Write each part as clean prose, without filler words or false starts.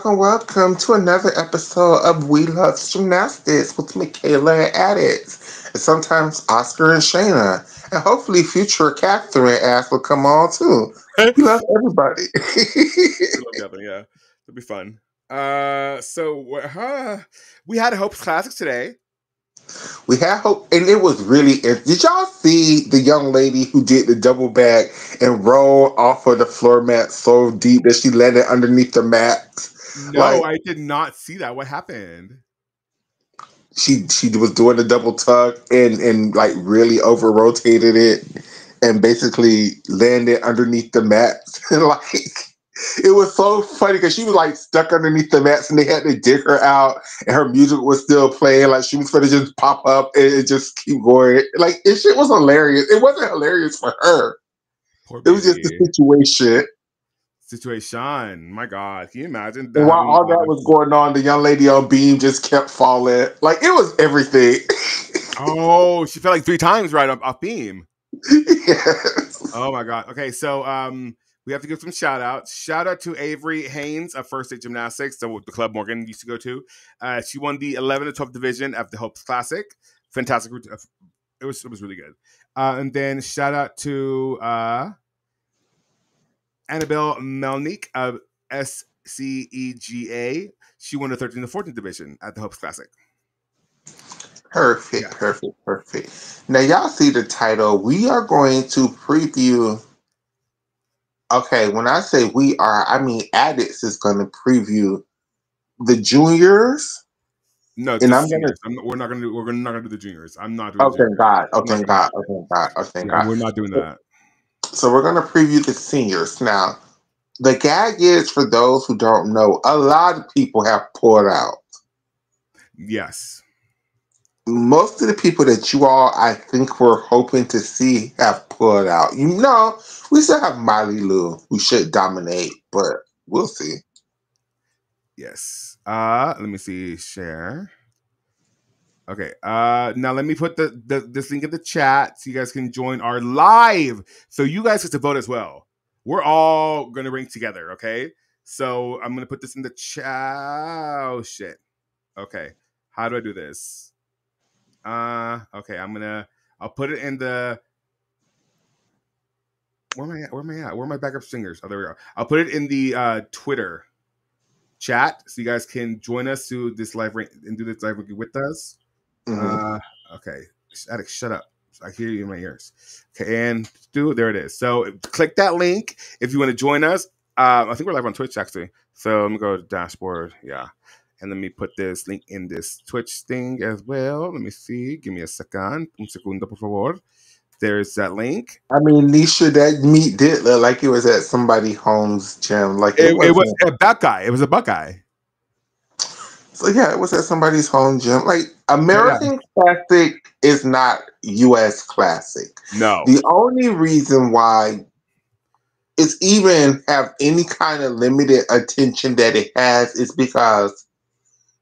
welcome to another episode of We Love Gymnastics with Michaela and Addicts, and sometimes Oscar and Shayna, and hopefully future Catherine Ass will come on too. We love everybody. We love gathering, yeah. It'll be fun. We had a Hope's Classic today. We had hope, and it was really. Did y'all see the young lady who did the double back and roll off of the floor mat so deep that she landed underneath the mat? No, I did not see that. What happened? She was doing the double tuck and like really over rotated it and basically landed underneath the mats. And like it was so funny because she was like stuck underneath the mats and they had to dig her out and her music was still playing. Like she was gonna just pop up and it just keep going. Like it shit was hilarious. It wasn't hilarious for her. Poor It baby. was just the situation. My God, can you imagine that? And while all that was going on, the young lady on beam just kept falling. Like it was everything. Oh, she fell like 3 times right off beam. Yes. Oh my God. Okay, so we have to give some shout outs. Shout out to Avery Haynes of First State Gymnastics, the club Morgan used to go to. She won the 11 to 12 division of the Hope's Classic. Fantastic. It was really good. And then shout out to Annabelle Melnick of SCEGA. She won the 13 to 14 division at the Hope's Classic. Perfect. Now, y'all see the title. We are going to preview. Okay, when I say we are, I mean Addicts is going to preview the juniors. No, and I'm seniors. We're not gonna do the juniors. I'm not doing. Oh, thank God! Oh, thank God! We're not doing that. So we're going to preview the seniors now. The gag is, for those who don't know, a lot of people have pulled out. Yes. Most of the people that you all, I think, were hoping to see have pulled out. You know, we still have Miley Lou, who should dominate, but we'll see. Yes. Let me see. Share. Okay. Now let me put this link in the chat so you guys can join our live. So you guys get to vote as well. We're all gonna rank together. Okay. So I'm gonna put this in the chat. Oh shit. Okay. How do I do this? Okay, I'll put it in the. Where am I at? Where are my backup singers? Oh, there we go. I'll put it in the Twitter chat so you guys can join us to this live and do this live with us. Mm-hmm. Okay, Alex, shut up. I hear you in my ears. Okay, and there it is. So click that link if you want to join us. I think we're live on Twitch actually. So let me go to dashboard. Yeah. And let me put this link in this Twitch thing as well. Let me see. Give me a second. Un segundo, por favor. There's that link. I mean, Nisha, that meet did look like it was at somebody's home's gym. Like it was a Buckeye. It was a Buckeye. So yeah, it was at somebody's home gym. Like American Classic is not U.S. Classic. No. The only reason why it's even have any kind of limited attention that it has is because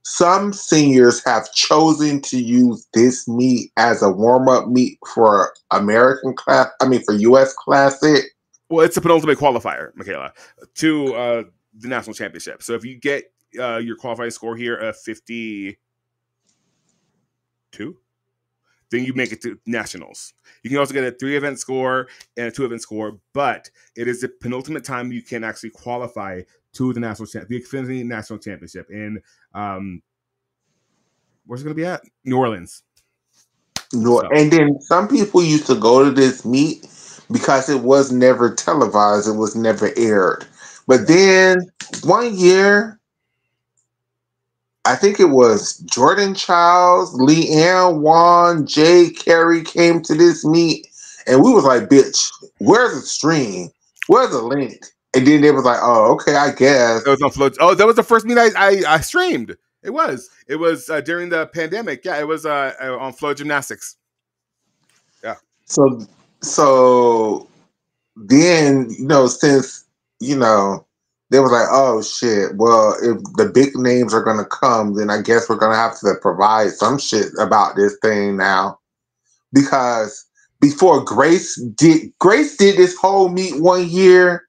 some seniors have chosen to use this meet as a warm-up meet for for U.S. Classic. Well, it's a penultimate qualifier, Michaela, to the national championship. So if you get your qualifying score here of 52, then you make it to nationals. You can also get a 3-event score and a 2-event score, but it is the penultimate time you can actually qualify to the the Xfinity National Championship in where's it going to be at? New Orleans. And then some people used to go to this meet because it was never televised, it was never aired. But then one year, I think it was Jordan Childs, Leanne Wan, Jay Carey came to this meet, and we was like, bitch, where's the stream? Where's the link? And then they was like, oh, okay, I guess. It was on Flow. Oh, that was the first meet I streamed. It was during the pandemic. Yeah, it was on Flow Gymnastics. Yeah. So then, since, they was like, oh shit, well, if the big names are gonna come, then I guess we're gonna have to provide some shit about this thing now. Because before Grace did this whole meet one year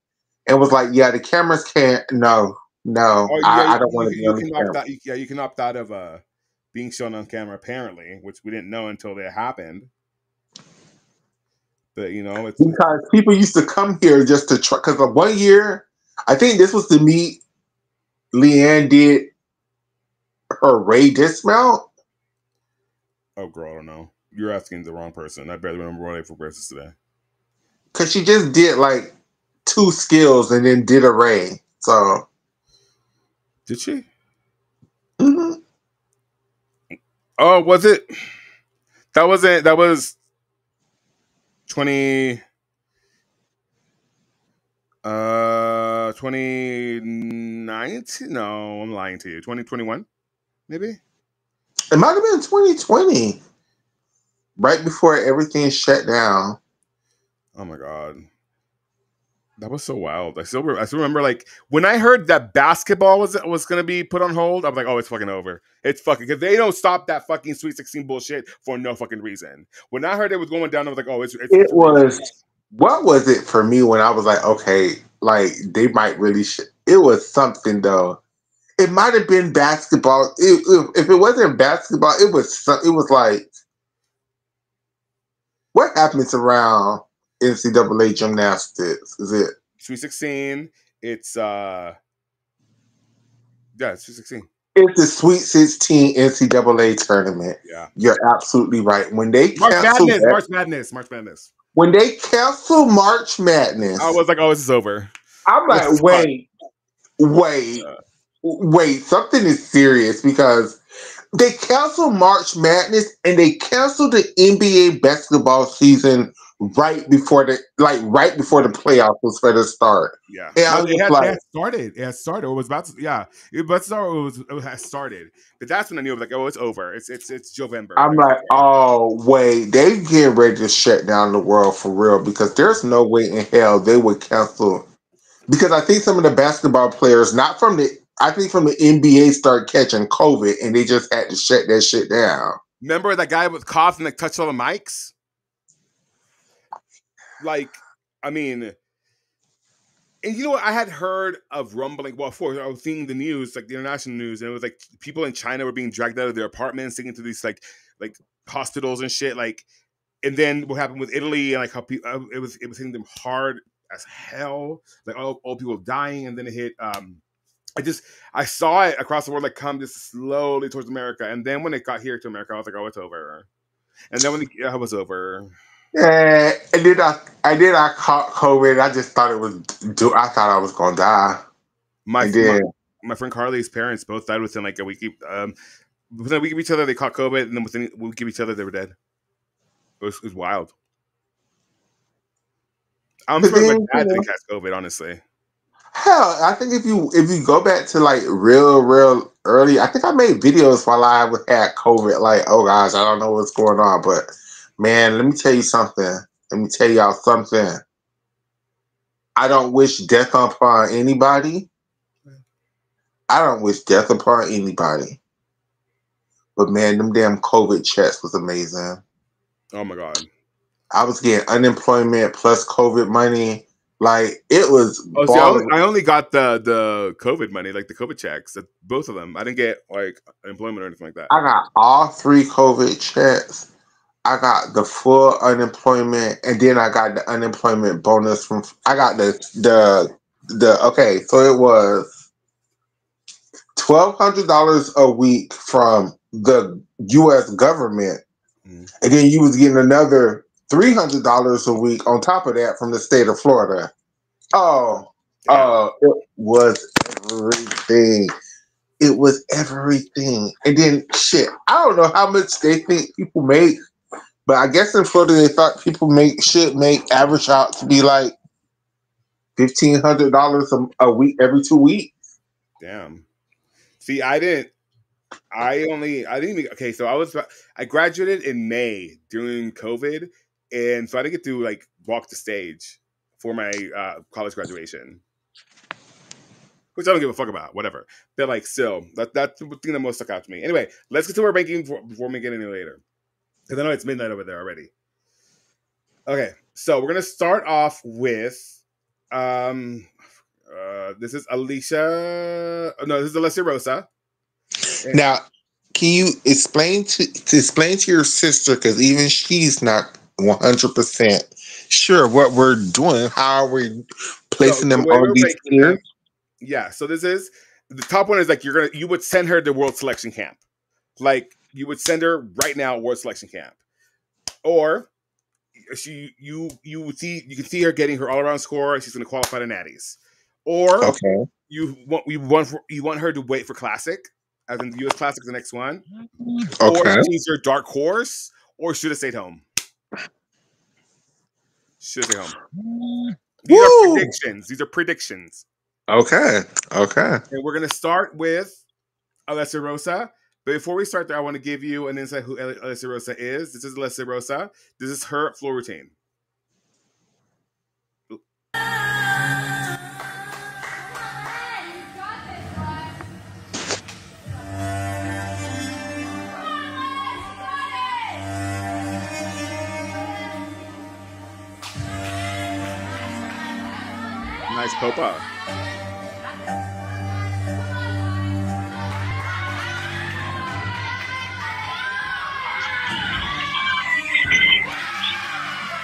and was like, yeah, the cameras can't, no, No, Oh yeah, I don't want to be you on the can opt camera. out. Yeah, you can opt out of being shown on camera apparently, which we didn't know until it happened. But you know, it's Because people used to come here just to try. Because one year, I think this was the meet Leanne did her Ray dismount. oh girl, I don't know. You're asking the wrong person. I barely remember what I did for breakfast today. Because she just did like two skills and then did a Ray. So, Did she? mhm. Oh, was it? That wasn't. That was 20. 2019? No, I'm lying to you. 2021, maybe. It might have been 2020, right before everything shut down. Oh my god. That was so wild. I still remember like when I heard that basketball was gonna be put on hold. I was like, oh, it's fucking over. It's fucking because they don't stop that fucking Sweet 16 bullshit for no fucking reason. When I heard it was going down, I was like, oh, It it's really was, serious. what was it for me when I was like, okay, like they might really, it was something though. It might have been basketball. If it wasn't basketball, it was like, what happens around NCAA gymnastics? Is it? Sweet 16. It's yeah, it's Sweet 16. It's the Sweet 16 NCAA tournament. Yeah. You're absolutely right. March Madness, March Madness, March Madness. When they cancel March I Madness, was like, oh, this is over. I'm This like, is fun. wait, something is serious because they canceled March Madness and they canceled the NBA basketball season right before the playoffs was for to start. Yeah. And I No, was just like, it had started. It had started. It was about to, yeah. It but start it had started. But that's when I knew it was like, oh, it's over. It's November. I'm Like like, oh wait, they getting ready to shut down the world for real because there's no way in hell they would cancel because I think some of the basketball players, not from the, I think from the NBA, start catching COVID and they just had to shut that shit down. remember that guy with cough and like touched all the mics? Like, I mean, and you know what? I had heard of rumbling. Well, before I was seeing the news, like the international news, and it was like people in China were being dragged out of their apartments, taken to these like hospitals and shit. Like, and then what happened with Italy and like how people it was hitting them hard as hell. Like all people dying, and then it hit. I saw it across the world like come just slowly towards America, and then when it got here to America, I was like, oh, it's over. And then when it was over, Yeah, I caught COVID. I just thought it was. I thought I was gonna die. my And my, then my friend Carly's parents both died within like a week. Within a week of each other, they caught COVID, and then within a week of each other, they were dead. It was wild. I'm but surprised my then dad didn't catch COVID. Honestly, hell, I think if you go back to like real early, I think I made videos while I had COVID. Like, oh gosh, I don't know what's going on, but man, let me tell you something. Let me tell y'all something. I don't wish death upon anybody. I don't wish death upon anybody. But man, them damn COVID checks was amazing. oh my god. I was getting unemployment plus COVID money. Like it was Oh, see, balling. I only got the COVID money, like the COVID checks, both of them. I didn't get like unemployment or anything like that. I got all three COVID checks. I got the full unemployment, and then I got the unemployment bonus from. I got the okay. So it was $1,200 a week from the U.S. government, Mm. and then you was getting another $300 a week on top of that from the state of Florida. Oh, Damn. it was everything. It was everything. And then shit, I don't know how much they think people make, but I guess in Florida they thought people should make average out to be like $1,500 a week every 2 weeks. Damn. See, I didn't even. Okay, so I graduated in May during COVID, and so I didn't get to like walk the stage for my college graduation, which I don't give a fuck about. Whatever. But like, still, that's the thing that most stuck out to me. Anyway, let's get to our ranking before we get any later, because I know it's midnight over there already. Okay, so we're gonna start off with um This is Alicia. No, this is Alessia Rosa. Now, can you explain to your sister, because even she's not 100% sure what we're doing? How are we So placing the them way on we're these ranking tiers? them, yeah. So this is the top one is like you would send her to World Selection Camp, like you would send her right now World Selection Camp, or you can see her getting her all around score. She's going to qualify to Natties, or Okay. you want her to wait for Classic, as in the U.S. Classic, the next one, or Okay. she's your dark horse, or should have stayed home. Should have stayed home. These are Woo! predictions. These are predictions. Okay. Okay. And we're going to start with Alessia Rosa. But before we start there, I want to give you an insight who Alessia Rosa is. This is Alessia Rosa. This is her floor routine. Nice popa.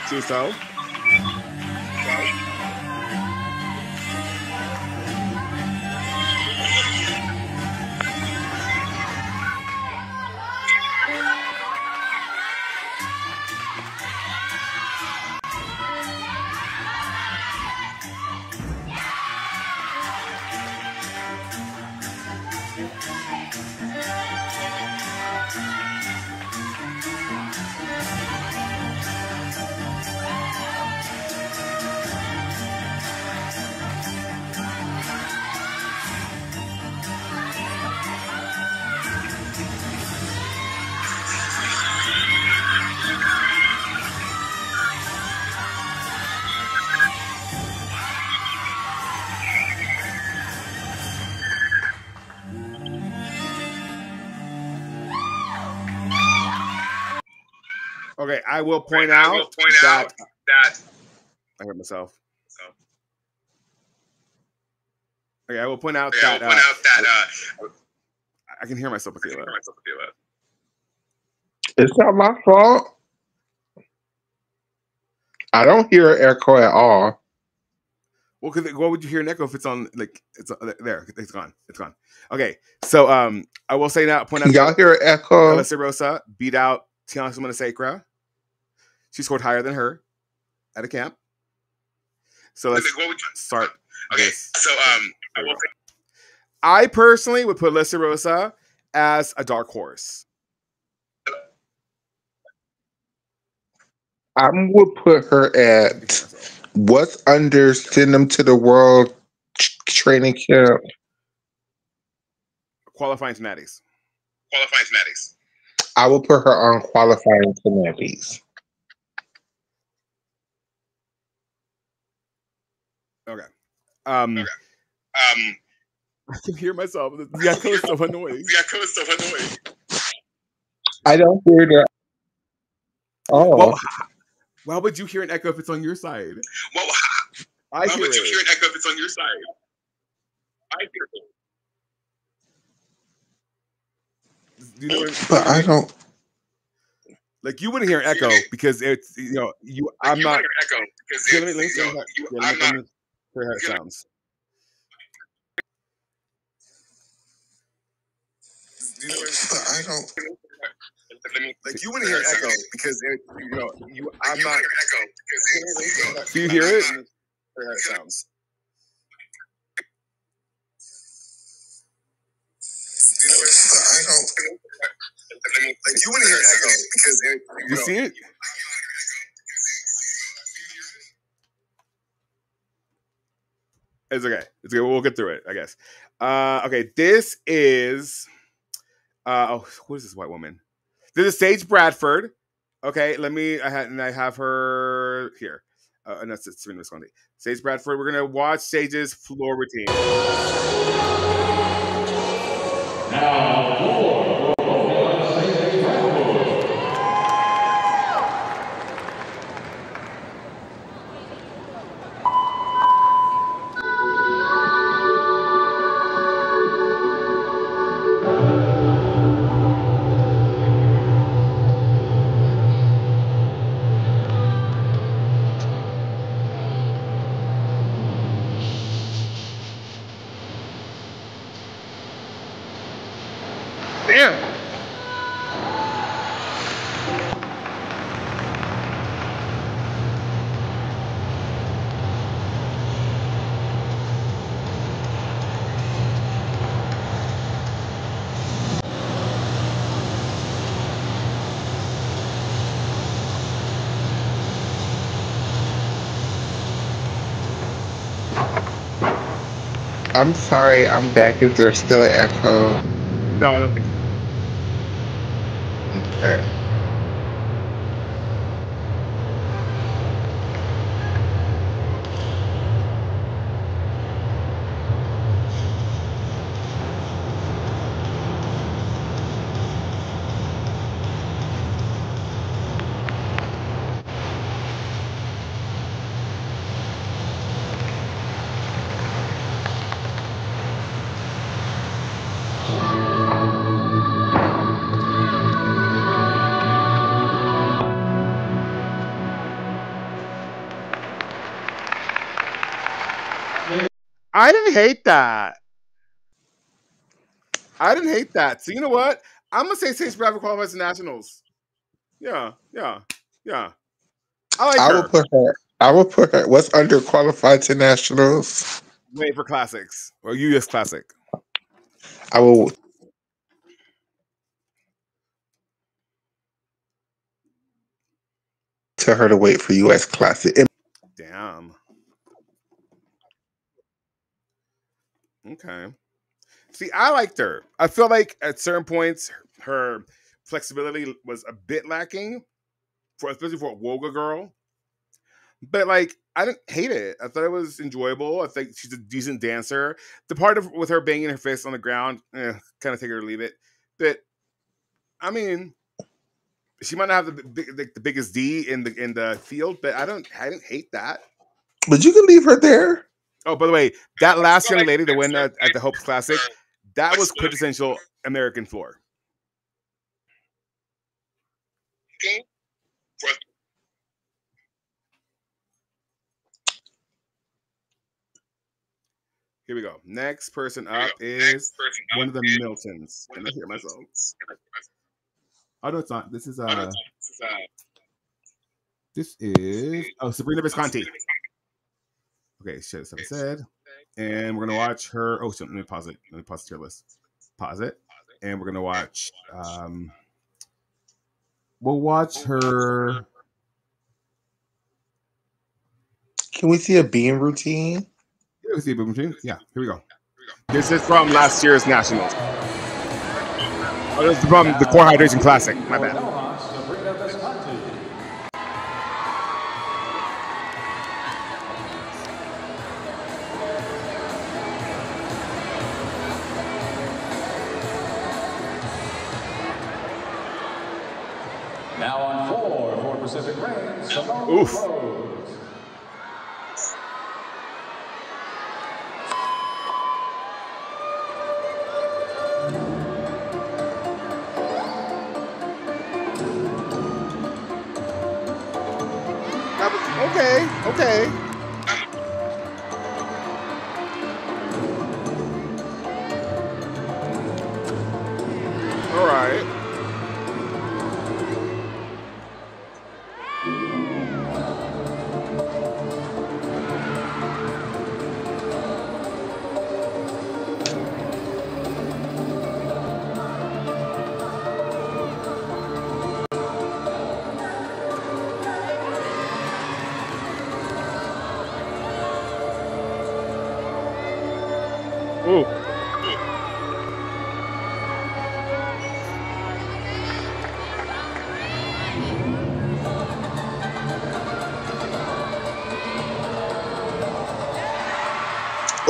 Suso. Okay, I will point out that I hurt myself. Okay, I will point out that I can hear myself, Michaela. It's not my fault. I don't hear an echo at all. Well, what would you hear an echo if it's on? Like it's there. It's gone. It's gone. Okay, so I will say now. Point out. Y'all hear an echo? Alessia Rosa beat out Tiana Simona Sacra. She scored higher than her at a camp. So let's start. Okay, this. So I personally would put Alessia Rosa as a dark horse. I would put her at what's under send them to the world training camp. Qualifying to Natties. I will put her on qualifying to Natties. Okay. I can hear myself. The echo is so annoying. I don't hear that. Oh. Well, why would you hear an echo if it's on your side? Why would you hear an echo if it's on your side? I hear it. You know but I don't. Like you wouldn't hear an echo because it's I'm not. Let me see how it sounds. But I don't. Like you wouldn't hear an echo because I'm not. Do you hear it? How it sounds. But I don't. Like you wouldn't hear an echo because you see it. It's okay. It's okay. We'll get through it, I guess. Okay, this is. Who is this white woman? This is Sage Bradford. Okay, I have her here. And that's Serena Visconti. Sage Bradford. We're gonna watch Sage's floor routine. Now, Damn. I'm sorry, I'm back. Is there still an echo? No, I don't think. Okay. I didn't hate that. I didn't hate that. So you know what? I'm gonna say Sage Bradford qualifies to nationals. Yeah, yeah, yeah. I like I will her. put her. I will put her. What's underqualified to nationals? Wait for classics or US classic. I will tell her to wait for U.S. Classic. Damn. Okay. See, I liked her. I feel like at certain points her flexibility was a bit lacking, for especially for a Woga girl. But like, I didn't hate it. I thought it was enjoyable. I think she's a decent dancer. The part of with her banging her fist on the ground, kind of take her or leave it. But I mean, she might not have the biggest D in the field, but I didn't hate that. But you can leave her there. Oh, by the way, that last young lady that went at the Hopes Classic, that was quintessential American floor. Here we go. Next person up is one of the Miltons. Can I hear myself? Oh no, it's not. This is Sabrina Visconti. Okay, shit, stuff I said. And we're gonna watch her. Oh, so let me pause it. Let me pause the tier list. Pause it. And we're gonna watch we'll watch her. Can we see a beam routine? Yeah, we see a boom machine. Yeah, here we go. This is from last year's Nationals. Oh, this is from the Core Hydration Classic. My bad. Now on four for Pacific Rim, Simone Oof. Rose. That was okay. Okay. All right. Ooh.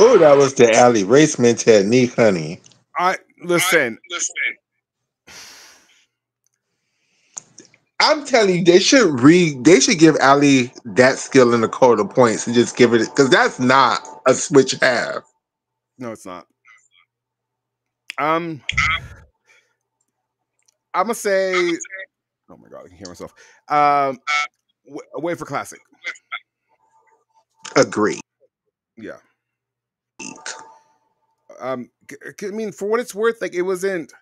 Oh, that was the alley raceman technique, honey. I listen. I'm telling you, they should They should give Ali that skill in the quarter points and just give it because that's not a switch half. No, it's not. Um, I'm gonna say. Oh my god, I can hear myself. Wait for classic. Agree. Yeah. I mean, for what it's worth, like it wasn't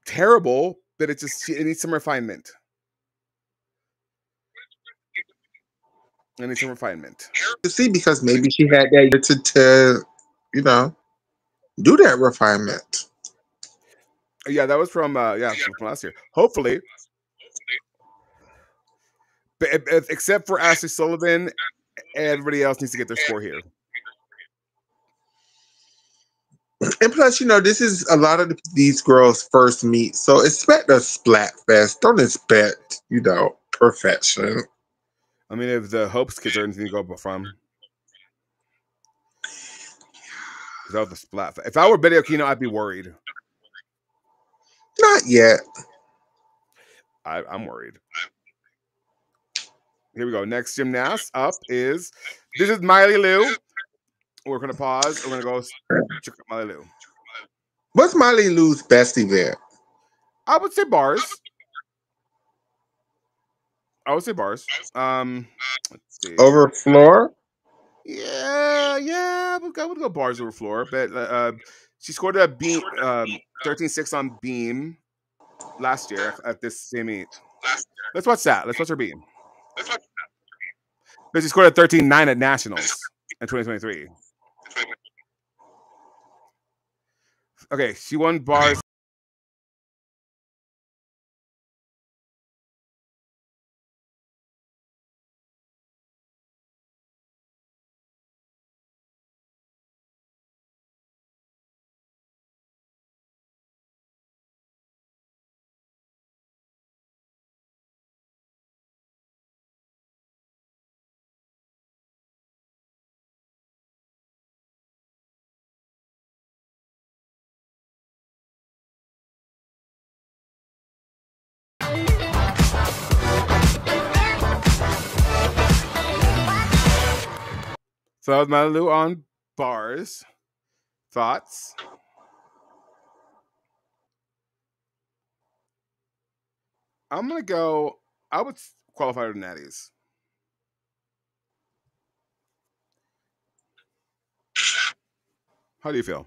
terrible, but it needs some refinement. It needs some refinement. To see, because maybe she had that year to do that refinement. Yeah, that was from last year. Hopefully, but except for Ashley Sullivan, everybody else needs to get their score here. And plus, this is a lot of these girls' first meet, so expect a splat fest. Don't expect, perfection. I mean, if the Hopes kids are anything to go from, without the splat fest. If I were Betty Okino, I'd be worried. Not yet. I'm worried. Here we go. Next gymnast up is Miley Lou. We're gonna pause. We're gonna go check out Miley Lou. What's Miley Lou's best event? I would say bars. Let's see. Over floor? Yeah. I would go bars over floor. But she scored a beam, 13.6 on beam last year at this same meet. Let's watch that. Let's watch her beam. But she scored a 13.9 at nationals in 2023. Okay, she won bars. So that was Miley Lou on bars. Thoughts? I'm gonna go. I would qualify her to natties. How do you feel?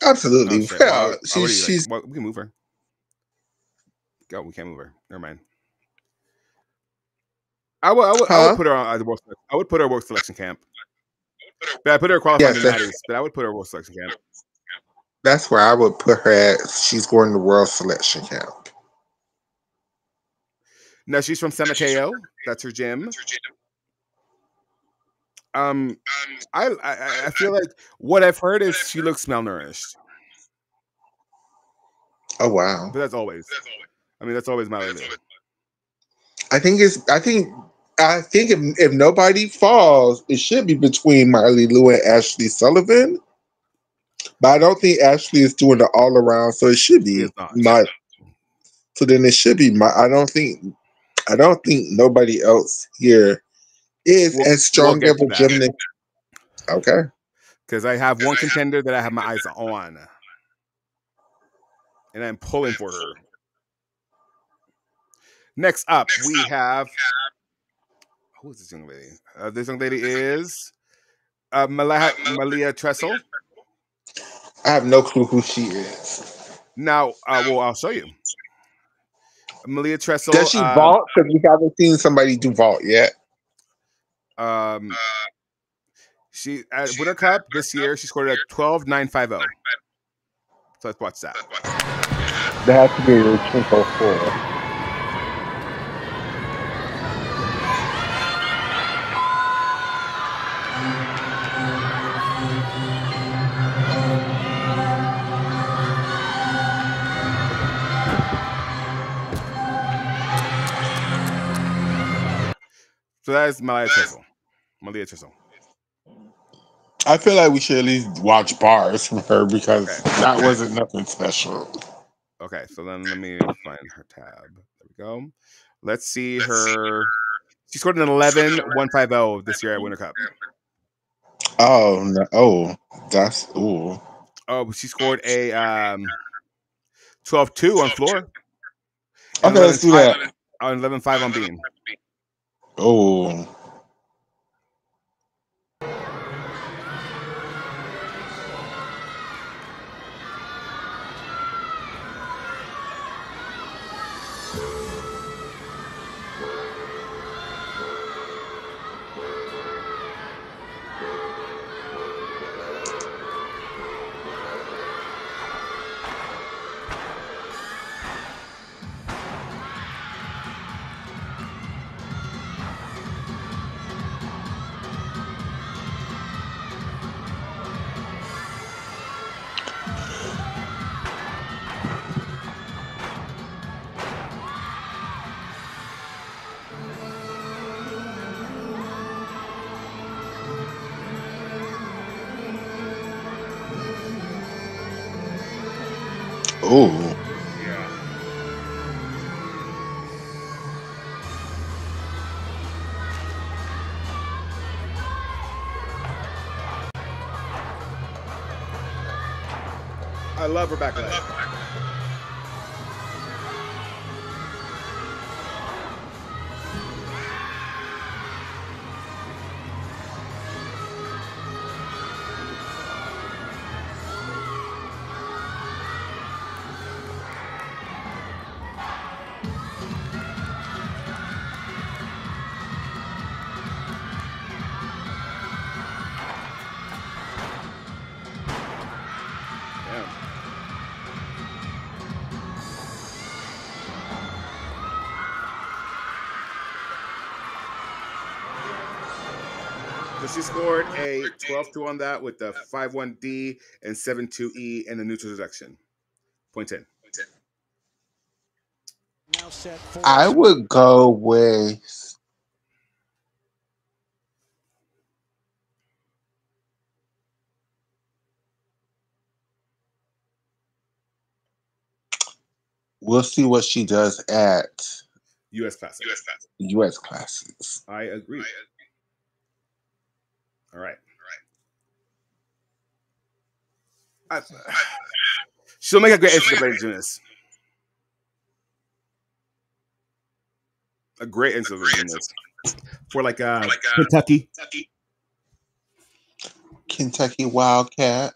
Absolutely. Oh shit! Well, she's. We can move her. Go. We can't move her. Never mind. I would put her on the world. I would put her world selection camp. But I put her qualifying to natties. But I would put her world selection camp. That's where I would put her at. She's going to world selection camp. No, she's from San Mateo. That's her gym. I feel like what I've heard is she looks malnourished. Oh wow! But that's always. I mean, that's always Miley Lou. I think if nobody falls, it should be between Miley Lou and Ashley Sullivan. But I don't think Ashley is doing the all around, so it should be my. So then it should be my. I don't think nobody else here is as strong of a gymnast. Okay. Because I have one contender that I have my eyes on, and I'm pulling for her. Next up, we have. Who is this young lady? This young lady is Malia Tressel. I have no clue who she is. Now, I'll show you. Malia Tressel. Does she vault? Because we haven't seen somebody do vault yet. She at Winter Cup this year, she scored a 12.950. So let's watch that. That has to be a Twinkle 4. So that is Malia Tressel. I feel like we should at least watch bars from her because that wasn't nothing special. Okay, so then let me find her tab. There we go. Let's see her. She scored an 11.150 this year at Winter Cup. Oh no! Oh, that's ooh. Oh, she scored a 12.2 on floor. Okay, let's do that. 11.5 on beam. Oh. Oh. Yeah. I love her back leg. Damn. So she scored a 12-2 on that with the 5-1D and 7-2E and the neutral deduction. Point 10. Now set for I would go with we'll see what she does at U.S. Classic. US Classics. I agree. All right. She'll make a great NCAA gymnast. A great NCAA gymnast. For like Kentucky. Kentucky Wildcat,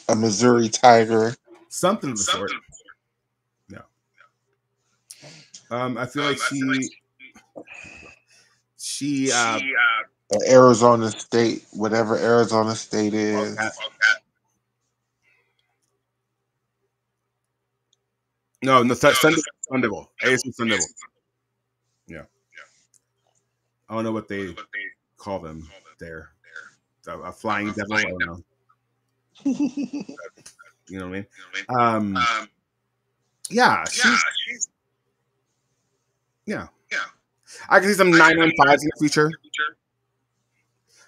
a Missouri Tiger. Something of the sort. No. I feel like she Arizona State, whatever Arizona State is. No, Sun Devil. ASU Sun Devil. Yeah. I don't know what they call them there. A flying devil. I don't know. You know what I mean? Yeah. Yeah. I can see some 995s in the future.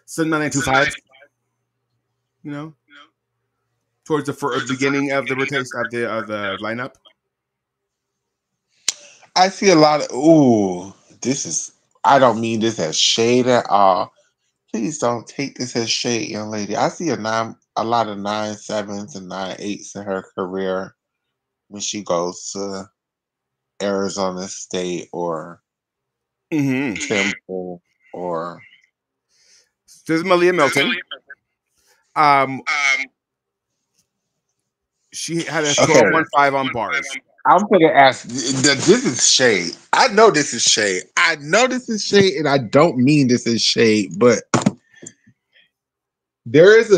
Some 9925s. You know, towards the beginning of the rotation of the lineup. I see a lot of I don't mean this as shade at all. Please don't take this as shade, young lady. I see a lot of 9.7s and 9.8s in her career when she goes to Arizona State or Temple or There's Malia Milton. She had a 12.15 on bars. I'm gonna ask. This is shade. I know this is shade. And I don't mean this is shade, but there is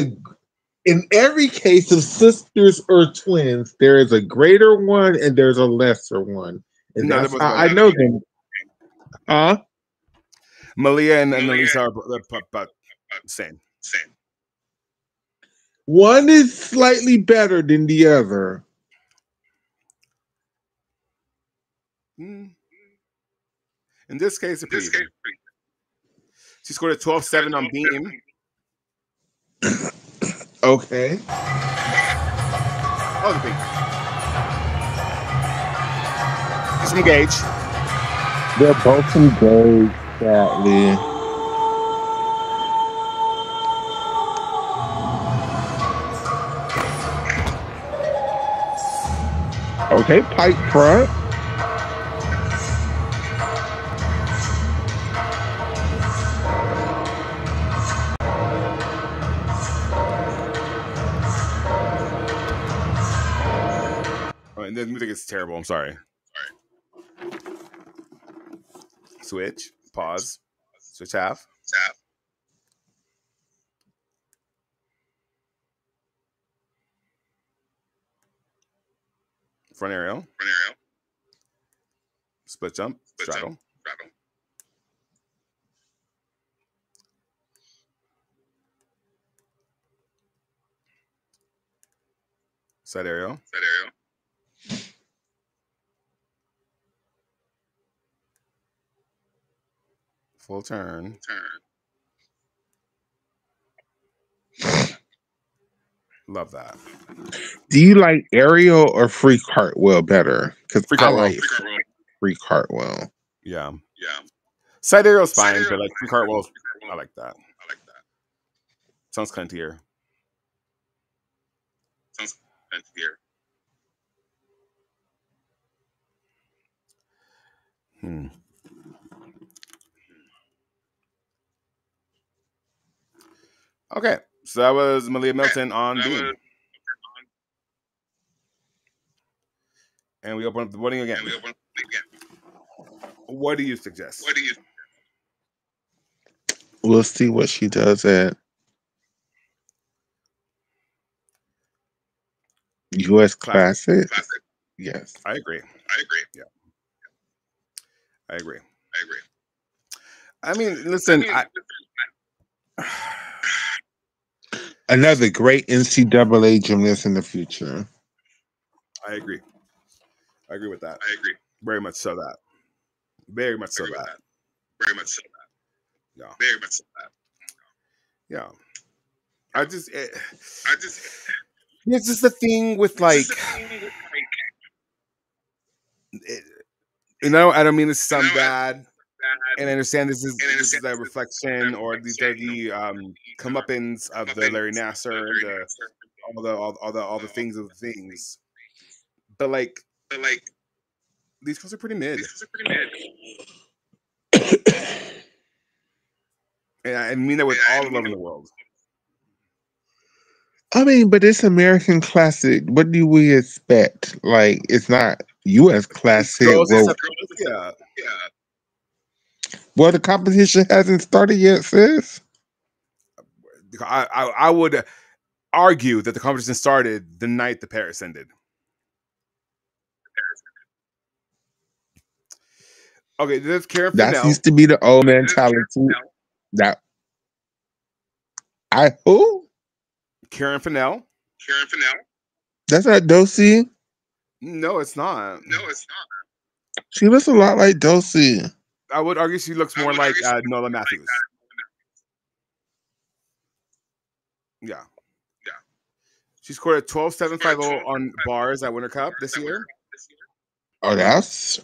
in every case of sisters or twins, there is a greater one and there's a lesser one, and that's how I know them. Malia and Elisa are about same. One is slightly better than the other. In this case, she scored a 12.7 on beam. Okay. Oh, the beam. She's engaged. They're both engaged, sadly. Okay, pipe front. And the music is terrible. I'm sorry. Switch. Pause. Switch half. Front aerial. Split jump. Straddle. Side aerial. Full turn. Love that. Do you like aerial or free cartwheel better? Because Free I cartwheel. like free cartwheel. Yeah. Side aerial's fine, but like free cartwheel, I like that. Sounds cuntier. Okay, so that was Malia Milton on Beam. And we open up the voting again. What do you suggest? We'll see what she does at U.S. Classic. Yes. I agree. Yeah. I agree. I mean, listen, Another great NCAA gymnast in the future. I agree. I agree with that. Very much so that. Very much so that. Yeah. Yeah. It's just the thing with like, I don't mean this to sound bad, and I understand this is a reflection, or these are the comeuppance of the Larry Nasser and all the things of the things, but like these girls are pretty mid, and I mean that with all the love in the world. I mean, but it's American Classic. What do we expect? Like, it's not U.S. Classic. Yeah. Well, the competition hasn't started yet, sis. I would argue that the competition started the night the Paris ended. Okay, there's Karen Fennell. That used to be the old mentality. That who? Karen Fennell. That's not Dosey. No, it's not. She looks a lot like Dosey. I would argue she looks more like Nola Matthews. Yeah. She scored a 12.750 on bars at Winter Cup this year. Oh, that's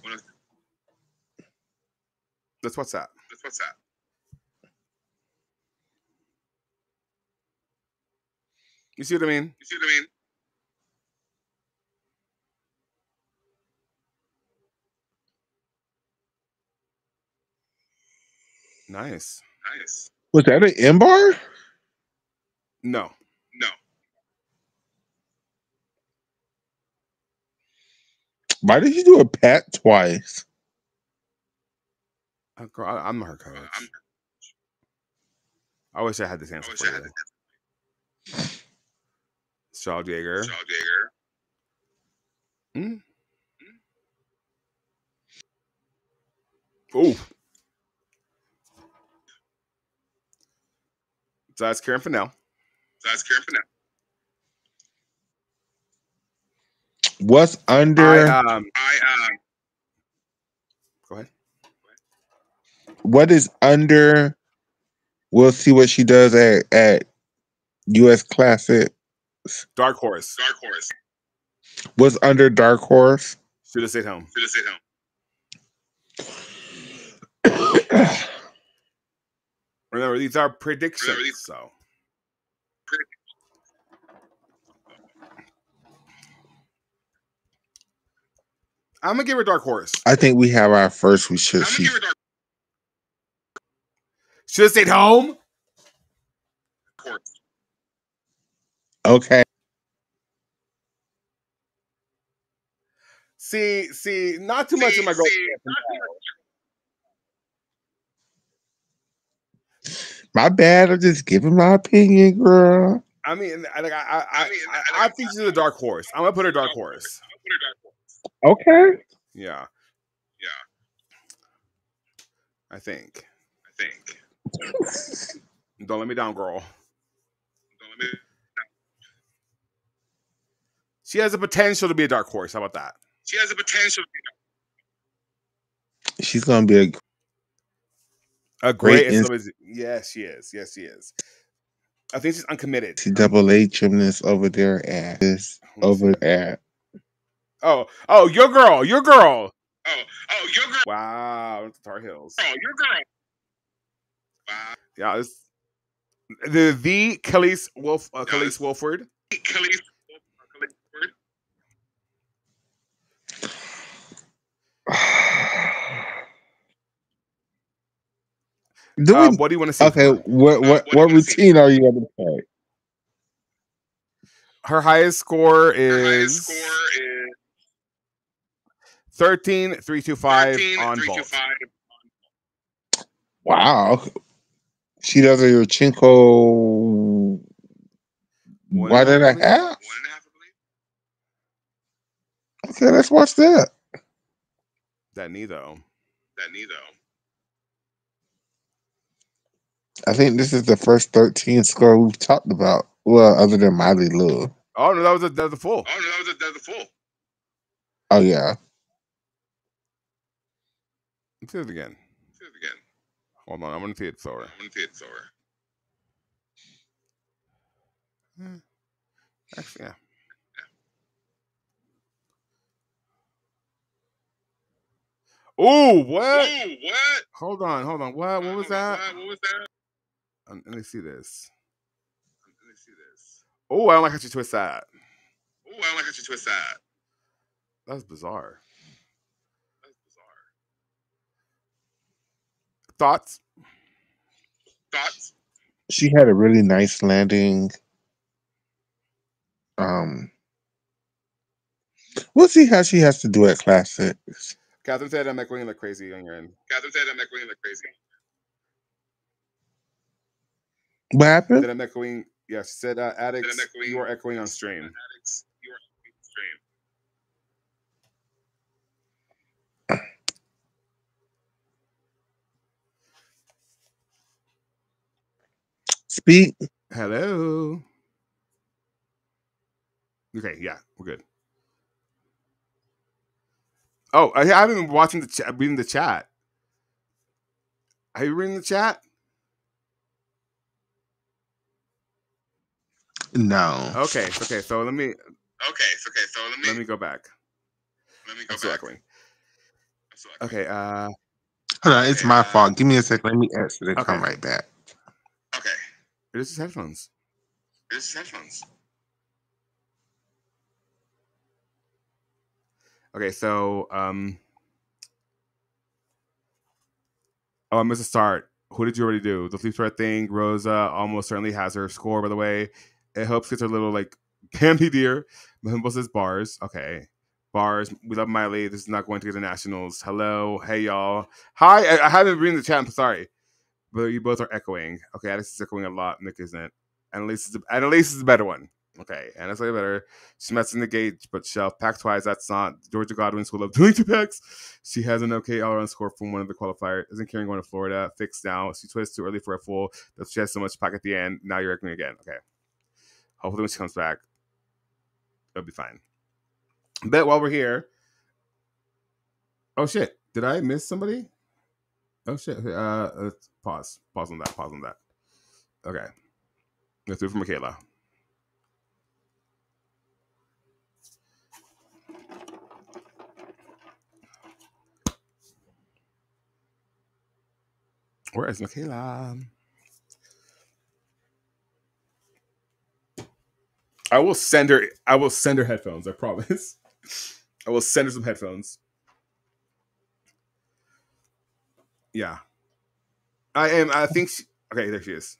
what's that? You see what I mean? Nice. Was that an M bar? No. Why did you do a pat twice? Girl, I'm her coach. I wish I had this answer for you. Shaw Jaeger. Oh. So that's Karen Fennell. What's under? Go ahead. What is under? We'll see what she does at U.S. Classic. Dark Horse. What's under Dark Horse? Should have stayed home. Remember, these are predictions. So. I'm gonna give her Dark Horse. I think we have our first. We should see. Should have stayed home. Okay. See, not too much of my girlfriend. My bad. I'm just giving my opinion, girl. I mean, I think she's a dark horse. I'm gonna put her dark horse. Okay. Yeah. I think. Don't let me down, girl. She has the potential to be a dark horse. How about that? She's gonna be a great. Yes, she is. Yes, she is. I think she's uncommitted. NCAA gymnast over there at Oh, your girl. Wow, Tar Heels. Yeah, it's the Khalees Wolford. What do you want to see? Okay, what routine are you gonna play? Her highest score is 13,325 on vault. Wow. She does a Yurchenko 1.5. Okay, let's watch that. That knee though. I think this is the first 13 score we've talked about. Well, other than Miley Lou. Oh no, that was the full. Oh yeah. Let's see it again. Hold on, I'm gonna see it slower. Actually, yeah. Oh, what? Hold on. What was that? Let me see this. Oh, I don't like how you twist that. That's bizarre. Thoughts? She had a really nice landing. We'll see how she has to do at classics. Catherine said I'm echoing like crazy on your end. What happened? That I'm echoing. Yeah, she said, Addicts, you are echoing on stream. Speak. Hello. Okay, yeah, we're good. Oh, I haven't been watching reading the chat. Are you reading the chat? No. Okay, so let me go back. I'm still echoing. Okay, hold on, it's my fault. Give me a second. Let me exit and come right back. This is headphones. Okay, so I missed a start. Who did you already do? The sleep threat thing. Rosa almost certainly has her score, by the way. It hopes gets her little like Bambi deer. Mahimbo says bars. Okay. Bars. We love Miley. This is not going to get the nationals. Hello. Hey y'all. Hi. I haven't been in the chat. I'm sorry. But you both are echoing. Okay, Alex is echoing a lot. Nick isn't. Annalise is the better one. Okay, and that's way better. She met in the gate, but shelf packed twice. That's not Georgia Godwin School of doing two packs. She has an okay all around score from one of the qualifiers. Isn't Karen going to Florida? Fixed now. She twists too early for a full. But she has so much pack at the end. Now you're echoing again. Okay. Hopefully when she comes back, it'll be fine. But while we're here, oh shit, did I miss somebody? Oh shit. Okay, let's pause on that. Okay. Let's do it for Michaela. Where is Michaela? I will send her headphones, I promise. I will send her some headphones. Yeah. I think okay, there she is.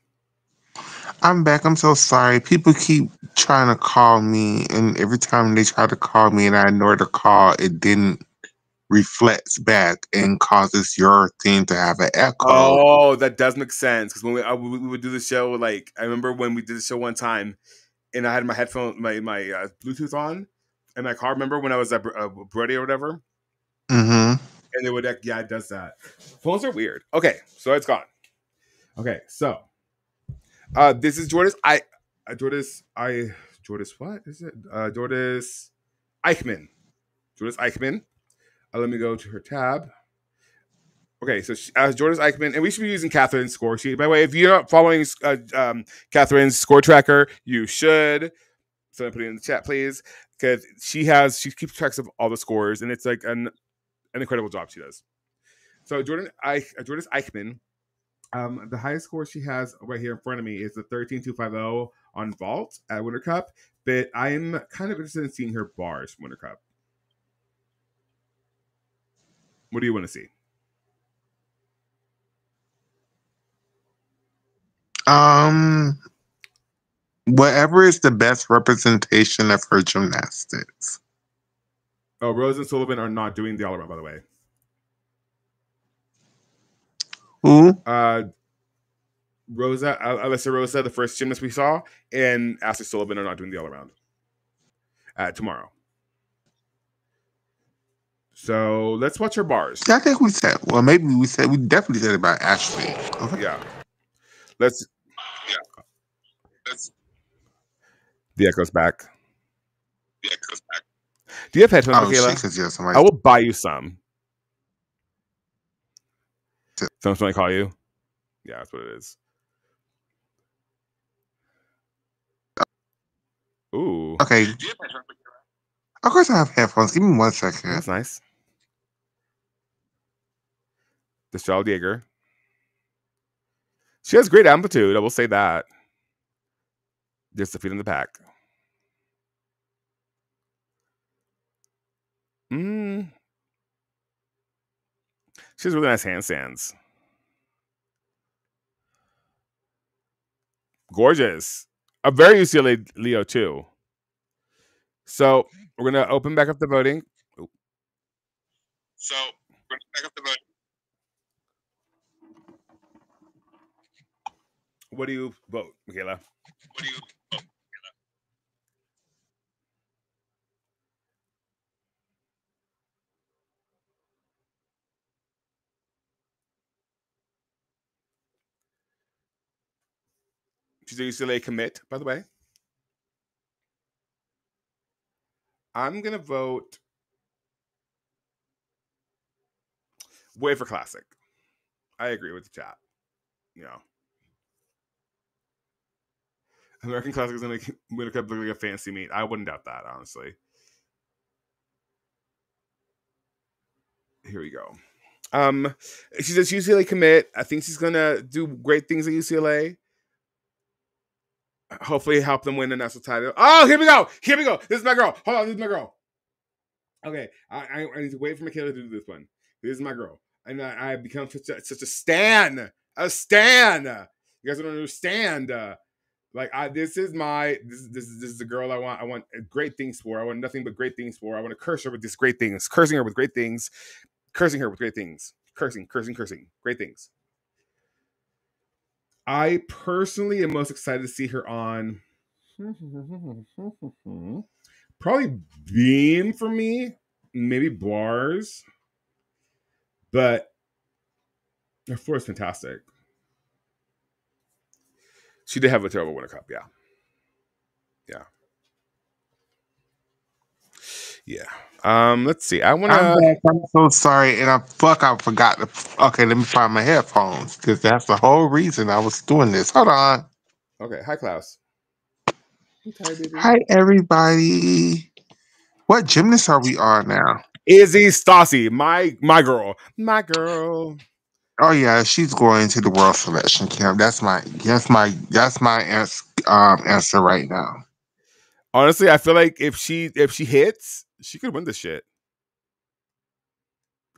I'm back. I'm so sorry. People keep trying to call me, and every time they try to call me and I ignore the call, it didn't reflects back and causes your thing to have an echo. Oh, that does make sense because when we would do the show, like I remember when we did the show one time, and I had my headphone, my Bluetooth on, in my car. Remember when I was at Brody or whatever, Mm-hmm. and it would, yeah, it does that. Phones are weird. Okay, so it's gone. Okay, so this is Jordis, what is it? Jordis Eichmann. Jordis Eichmann. Let me go to her tab. Okay, so Jordis Eichmann, and we should be using Catherine's score sheet. By the way, if you're not following Catherine's score tracker, you should. So I put it in the chat, please, because she keeps tracks of all the scores, and it's like an incredible job she does. So Jordis Eichmann, the highest score she has right here in front of me is the 13,250 on vault at Winter Cup, but I'm kind of interested in seeing her bars from Winter Cup. What do you want to see? Whatever is the best representation of her gymnastics. Oh, Rose and Sullivan are not doing the all around, by the way. Who? Rosa, Alyssa Rosa, the first gymnast we saw, and Ashley Sullivan are not doing the all around tomorrow. So let's watch her bars. Yeah, I think we said. Well, maybe we definitely said about Ashley. Okay. Yeah. Let's. The echo's back. Do you have headphones, Michaela? Yes, I will buy you some. Someone's trying to call you? Yeah, that's what it is. Ooh. Okay. Of course I have headphones. Give me 1 second. That's nice. The Charles Yeager. She has great amplitude, I will say that. Just the feet in the pack. She has really nice handstands. Gorgeous. A very UCLA Leo, too. So we're going to open back up the voting. What do you vote, Michaela? She's a UCLA commit, by the way. I'm going to vote Wafer Classic. I agree with the chat. You know. American Classic is going to look like a fancy meet. I wouldn't doubt that, honestly. Here we go. She's a UCLA commit. I think she's going to do great things at UCLA. Hopefully help them win the national title. Oh, here we go. Here we go. This is my girl. Hold on. This is my girl. Okay. I need to wait for Michaela to do this one. This is my girl. And I become such a stan. A stan. You guys don't understand. This is the girl I want. I want great things for. I want nothing but great things for. I want to curse her with these great things. Cursing her with great things. Cursing her with great things. Cursing. Great things. I personally am most excited to see her on probably Beam for me, maybe Bars, but her floor is fantastic. She did have a terrible Winter Cup, yeah. Let's see. I'm so sorry, and I forgot to. Okay, let me find my headphones because that's the whole reason I was doing this. Hold on. Okay, hi Klaus. Hi, baby. Hi everybody. What gymnast are we on now? Izzy Stassi, my girl. Oh yeah, she's going to the world selection camp. That's my answer right now. Honestly, I feel like if she hits, she could win this shit.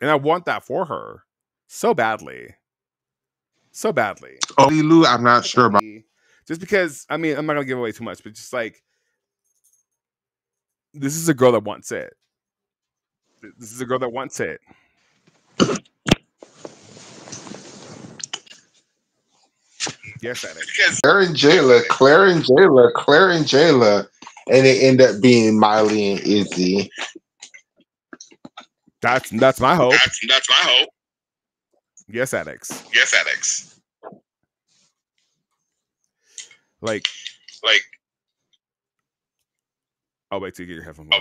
And I want that for her. So badly. Oh, Lou, I'm not sure about. Just because, I mean, I'm not gonna give away too much, but just like this is a girl that wants it. This is a girl that wants it. Yes, Alex. Claire and Jayla, and it end up being Miley and Izzy. That's my hope. That's my hope. Yes, Alex. Yes, Alex. Like, I'll wait till you get your headphones on.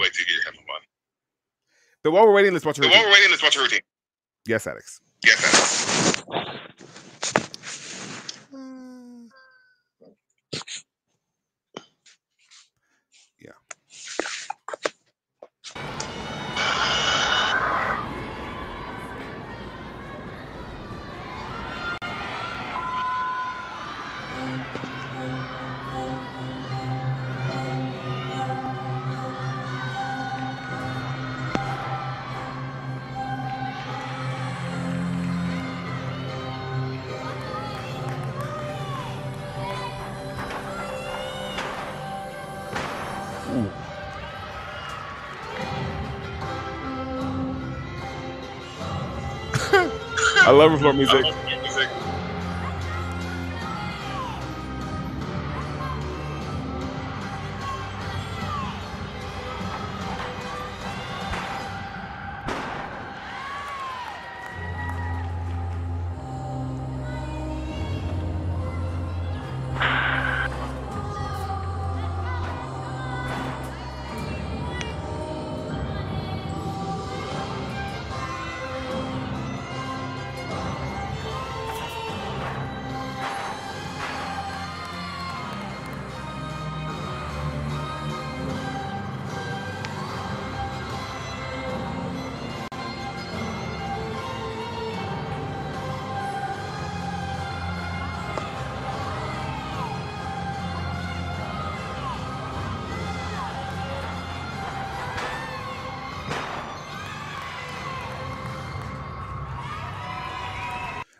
But while we're waiting, let's watch a routine. Yes, Alex. Yes, Alex. Yeah. I love floor music.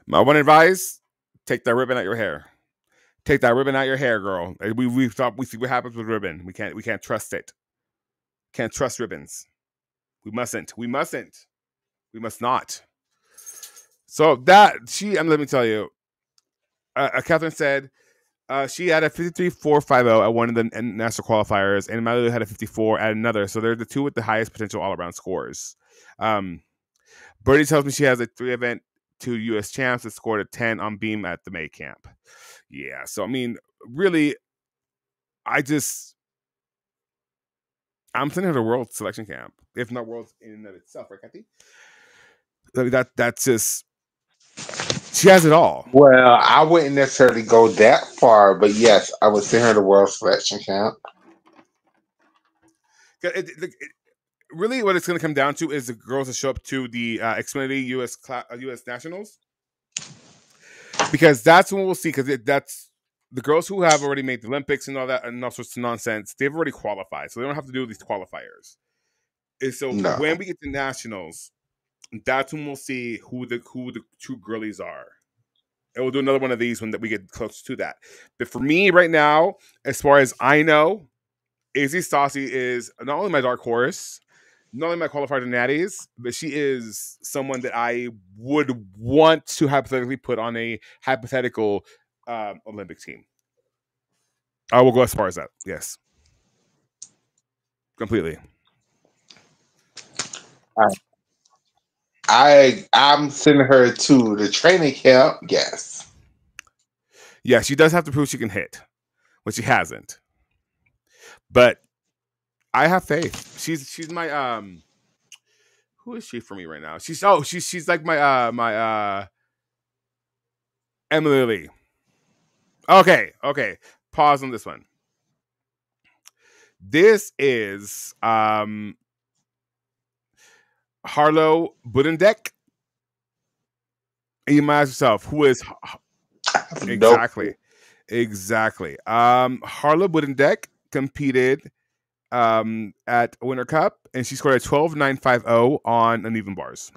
My one advice: take that ribbon out your hair. Take that ribbon out your hair, girl. We see what happens with ribbon. We can't trust it. Can't trust ribbons. We mustn't. We must not. So that let me tell you, Catherine said she had a 53.450 at one of the national qualifiers, and Malu had a 54 at another. So they're the two with the highest potential all around scores. Birdie tells me she has a 3-event 2 U.S. champs that scored a 10 on beam at the May camp. Yeah, so I mean, really, I'm sending her to World Selection Camp, if not World in and of itself, right, Kathy? That's just, she has it all. Well, I wouldn't necessarily go that far, but yes, I would send her to World Selection Camp. Really, what it's going to come down to is the girls that show up to the Xfinity U.S. Nationals, because that's when we'll see. Because that's the girls who have already made the Olympics and all that and all sorts of nonsense. They've already qualified, so they don't have to do these qualifiers. And so when we get to nationals, that's when we'll see who the two girlies are. And we'll do another one of these when we get close to that. But for me right now, as far as I know, Izzy Stassi is not only my dark horse, not only my qualifier to Natties, but she is someone that I would want to hypothetically put on a hypothetical Olympic team. I will go as far as that. Yes. Completely. I'm sending her to the training camp. Yes. Yeah, she does have to prove she can hit, which she hasn't. But I have faith. She's my who is she for me right now? She's like my Emily Lee. Okay. Pause on this one. This is Harlow Budendek. You might ask yourself, who is exactly? Harlow Budendek competed at Winter Cup, and she scored a 12.950 on uneven bars.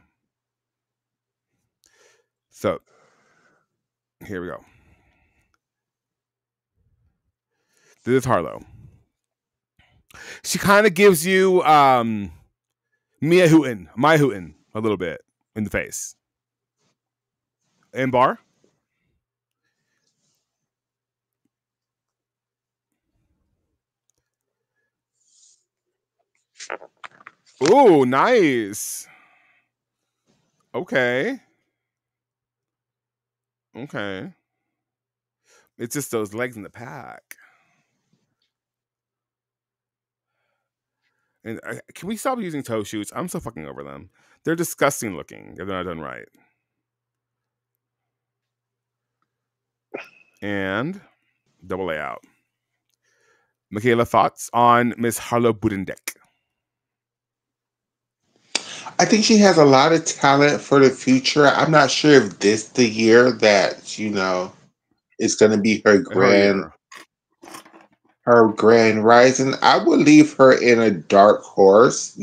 So here we go. This is Harlow. She kind of gives you Mia Hooten, my Hooten, a little bit in the face. And Bar. Ooh, nice. Okay. Okay. It's just those legs in the pack. And can we stop using toe shoots? I'm so fucking over them. They're disgusting looking if they're not done right. And double layout. Michaela, thoughts on Miss Harlow Budendek? I think she has a lot of talent for the future. I'm not sure if this the year that it's going to be Her year. her grand rising. I would leave her in a dark horse.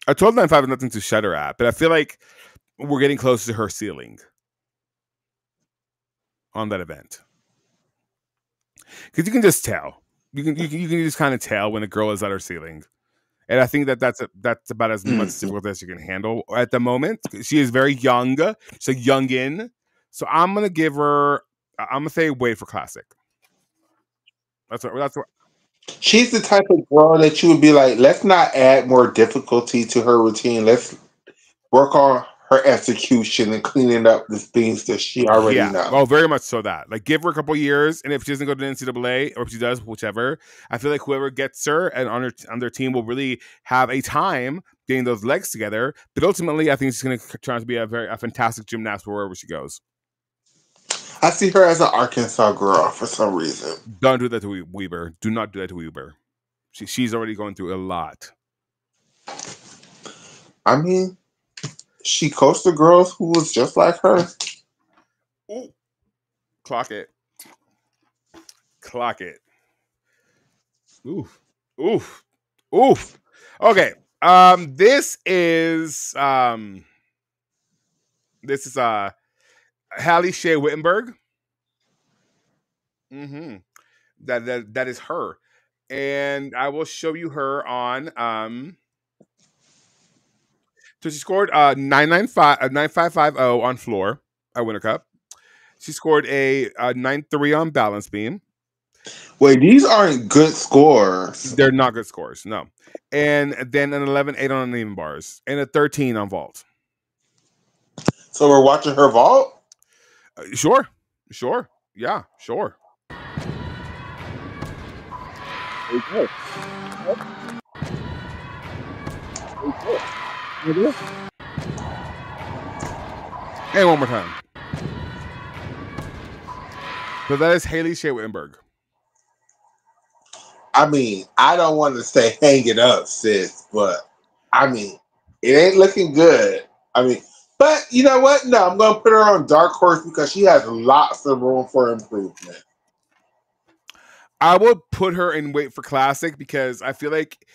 I told 9.5 is nothing to shut her at, but I feel like we're getting close to her ceiling on that event. Because you can just tell. You can just kind of tell when a girl is at her ceiling. And I think that's about as much difficult as you can handle at the moment. She is very young. She's a youngin. So I'm gonna give her. I'm gonna say wait for classic. That's what. She's the type of girl that you would be like, let's not add more difficulty to her routine. Let's work on her execution and cleaning up the things that she already knows. Well, very much so that. Like, give her a couple years, and if she doesn't go to the NCAA, or if she does, whichever, I feel like whoever gets her and on their team will really have a time getting those legs together. But ultimately, I think she's going to try to be a fantastic gymnast wherever she goes. I see her as an Arkansas girl for some reason. Don't do that to Weber. Do not do that to Weber. She's already going through a lot. I mean, she coached the girls who was just like her. Ooh. Clock it. Oof. Okay. This is Hallie Shea Wittenberg. Mm-hmm. That is her. And I will show you her on so she scored 9550 on floor at Winter Cup. She scored a 9.3 on balance beam. Wait, these aren't good scores. They're not good scores, no. And then an 11.8 on uneven bars and a 13 on vault. So we're watching her vault? Sure. Yeah, sure. Okay. And one more time. So that is Hallie Shea Wittenberg. I mean, I don't want to say hang it up, sis, but I mean, it ain't looking good. I mean, but you know what? No, I'm going to put her on dark horse because she has lots of room for improvement. I would put her in wait for classic because I feel like,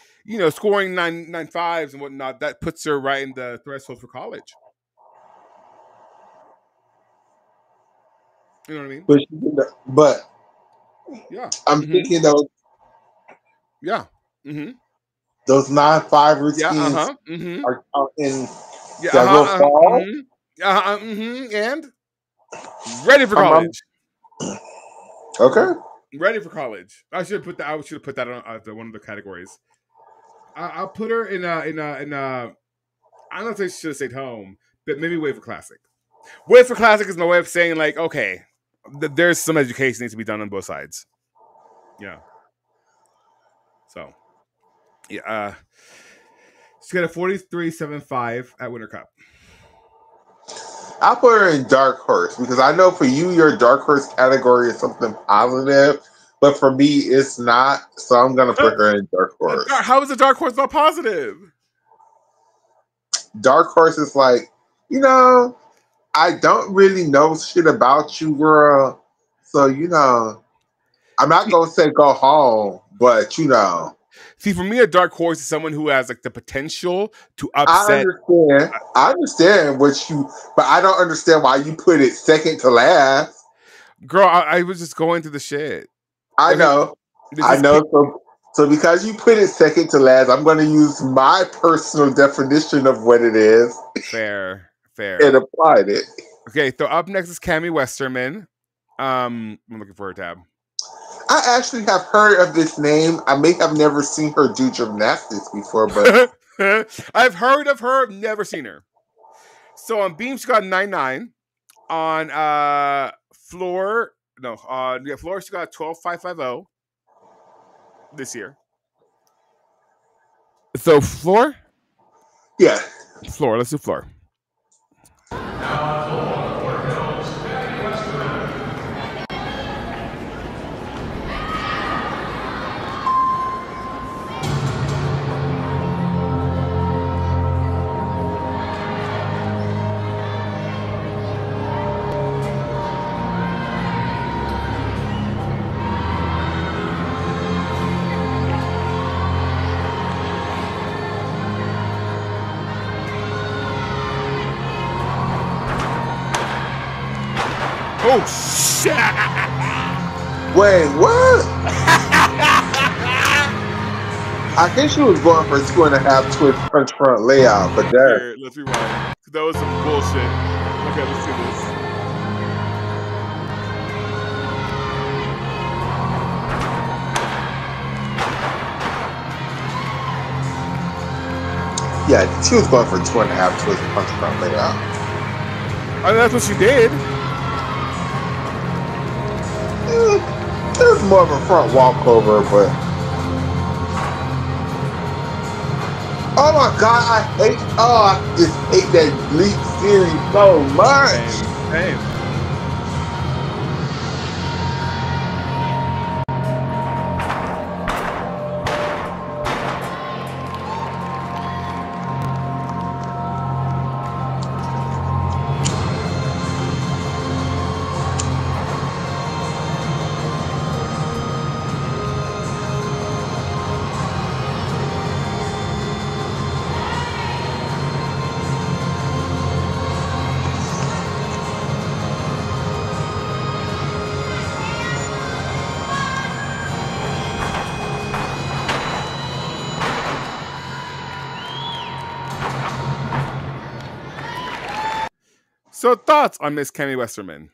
scoring 9.5s and whatnot, that puts her right in the threshold for college. You know what I mean? But yeah, I'm thinking those. Yeah. Mm-hmm. Those 9.5 routines are in fall. And ready for college. Okay. Ready for college. I should have put that on one of the categories. I'll put her in I don't think she should have stayed home, but maybe wait for classic. Wait for classic is my way of saying like, okay, there's some education needs to be done on both sides. Yeah. So, yeah. She got a 43.75 at Winter Cup. I'll put her in dark horse because I know for you, your dark horse category is something positive, but for me, it's not. So I'm gonna put her in dark horse. How is the dark horse not positive? Dark horse is like, I don't really know shit about you, girl. So I'm not gonna say go home, but See, for me, a dark horse is someone who has like the potential to upset. I understand but I don't understand why you put it second to last. Girl, I was just going through the shit. I know. This I is know. So because you put it second to last, I'm going to use my personal definition of what it is fair. and applied it. Okay, so up next is Cammie Westerman. I'm looking for her tab. I actually have heard of this name. I may have never seen her do gymnastics before, but I've heard of her, never seen her. So on beam, she got 9.9. On floor, floor, she got 12.550 this year. So floor? yeah. Floor, let's do floor. Oh, shit! Wait, what? I think she was going for 2.5 twist punch front layout, but that. Here, let's rewind. That was some bullshit. Okay, let's do this. Yeah, she was going for 2.5 twist punch front layout. I mean, that's what she did. It was more of a front walkover, but. Oh my god, I just hate that Bleak series so much. Same. So thoughts on Miss Cammie Westerman?